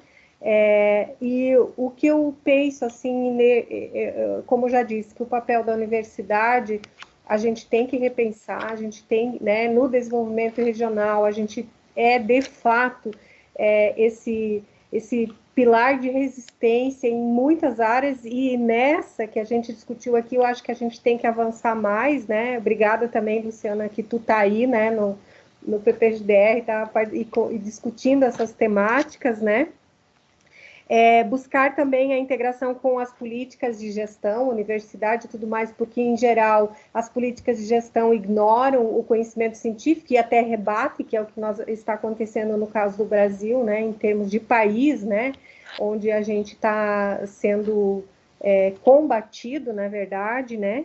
e o que eu penso, assim, como eu já disse, que o papel da universidade a gente tem que repensar, a gente tem, né, no desenvolvimento regional, a gente de fato, esse pilar de resistência em muitas áreas, e nessa que a gente discutiu aqui, eu acho que a gente tem que avançar mais, né, obrigada também, Luciana, que tu tá aí, né, no PPGDR, tá, e discutindo essas temáticas, né, buscar também a integração com as políticas de gestão, universidade e tudo mais, porque, em geral, as políticas de gestão ignoram o conhecimento científico e até rebate, que é o que está acontecendo no caso do Brasil, né, em termos de país, né, onde a gente está sendo combatido, na verdade, né,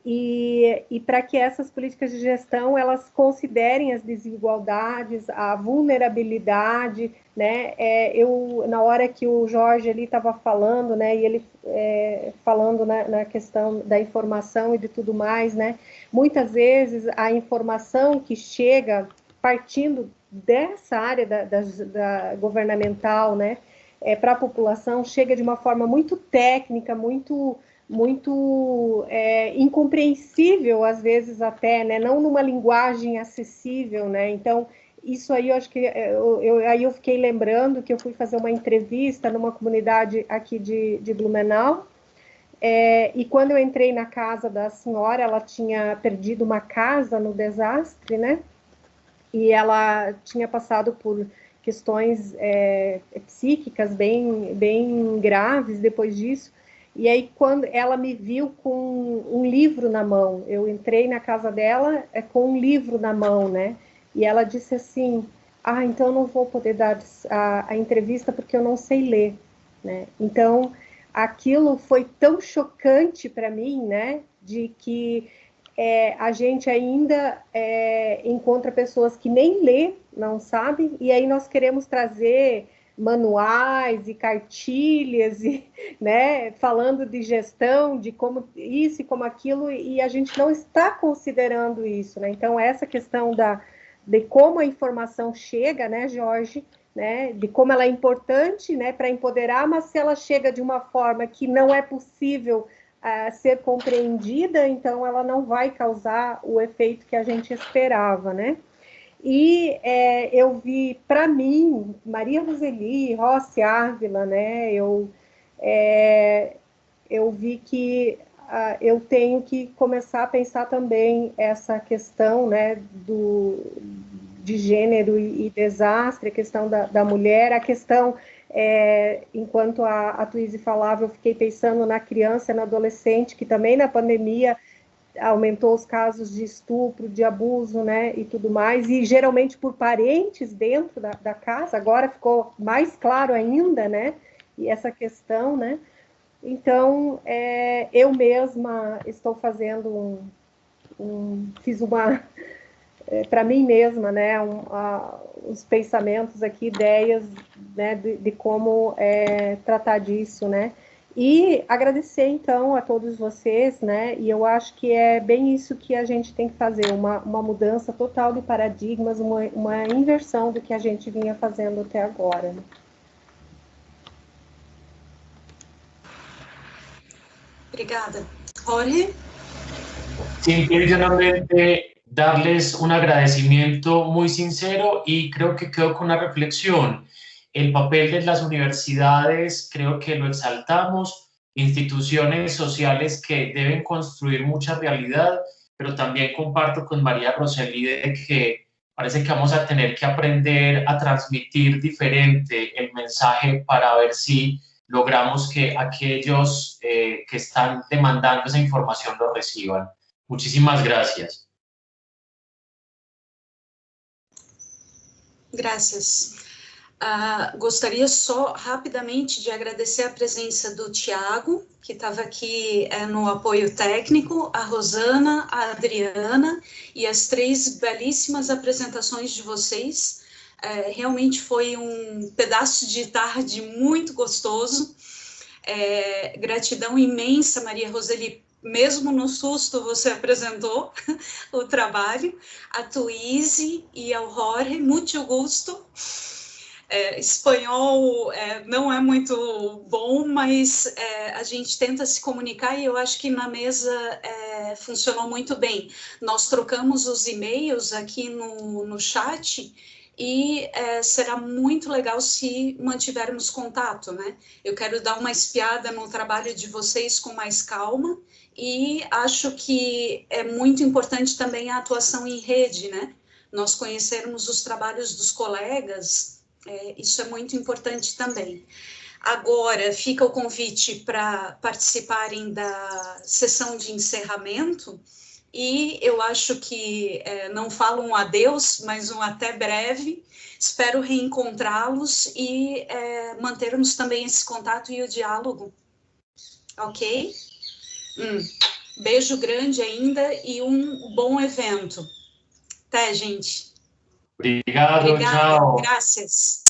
e para que essas políticas de gestão elas considerem as desigualdades, a vulnerabilidade, né? Na hora que o Jorge ali estava falando, né? E ele falando na questão da informação e de tudo mais, né? Muitas vezes a informação que chega partindo dessa área da governamental, né? Para a população chega de uma forma muito técnica, muito incompreensível, às vezes até, né? Não numa linguagem acessível, né? Então, isso aí eu acho que aí eu fiquei lembrando que eu fui fazer uma entrevista numa comunidade aqui de Blumenau, e quando eu entrei na casa da senhora, ela tinha perdido uma casa no desastre, né? E ela tinha passado por questões psíquicas bem graves depois disso. E aí, quando ela me viu com um livro na mão, eu entrei na casa dela com um livro na mão, né? E ela disse assim, então eu não vou poder dar a entrevista porque eu não sei ler, né? Então, aquilo foi tão chocante para mim, né? De que a gente ainda encontra pessoas que nem lê, não sabem, e aí nós queremos trazer manuais e cartilhas, né, falando de gestão, de como isso e como aquilo, e a gente não está considerando isso, né? Então, essa questão de como a informação chega, né, Jorge, né, de como ela é importante, né, para empoderar, mas se ela chega de uma forma que não é possível ser compreendida, então ela não vai causar o efeito que a gente esperava, né? E eu vi, para mim, Maria Roseli, Rossi Ávila, né? Eu vi que eu tenho que começar a pensar também essa questão, né, de gênero e desastre, a questão da mulher, a questão, enquanto a Tuíse falava, eu fiquei pensando na criança, na adolescente, que também na pandemia aumentou os casos de estupro, de abuso, né, e tudo mais, e geralmente por parentes dentro da casa, agora ficou mais claro ainda, né, e essa questão, né, então, eu mesma estou fazendo fiz uma, para mim mesma, né, uns pensamentos aqui, ideias, né, de como tratar disso, né, e agradecer, então, a todos vocês, né, e eu acho que é bem isso que a gente tem que fazer, uma mudança total de paradigmas, uma inversão do que a gente vinha fazendo até agora. Obrigada. Jorge? Simplemente darles un agradecimiento muy sincero y creo que quedo con una reflexión. El papel de las universidades creo que lo exaltamos, instituciones sociales que deben construir mucha realidad, pero también comparto con María Roseli de que parece que vamos a tener que aprender a transmitir diferente el mensaje para ver si logramos que aquellos que están demandando esa información lo reciban. Muchísimas gracias. Graças. Gostaria só rapidamente de agradecer a presença do Tiago, que estava aqui no apoio técnico, a Rosana, a Adriana e as 3 belíssimas apresentações de vocês. Realmente foi um pedaço de tarde muito gostoso. Gratidão imensa, Maria Roseli, mesmo no susto você apresentou o trabalho, a Tuíse e ao Jorge, muito gusto. Espanhol não é muito bom, mas a gente tenta se comunicar e eu acho que na mesa funcionou muito bem. Nós trocamos os e-mails aqui no chat e será muito legal se mantivermos contato, né? Eu quero dar uma espiada no trabalho de vocês com mais calma e acho que é muito importante também a atuação em rede, né? Nós conhecermos os trabalhos dos colegas, isso é muito importante também. Agora, fica o convite para participarem da sessão de encerramento e eu acho que não falo um adeus, mas um até breve. Espero reencontrá-los e mantermos também esse contato e o diálogo. Ok? Beijo grande ainda e um bom evento. Até, gente. Obrigado, Obrigada, tchau. graças.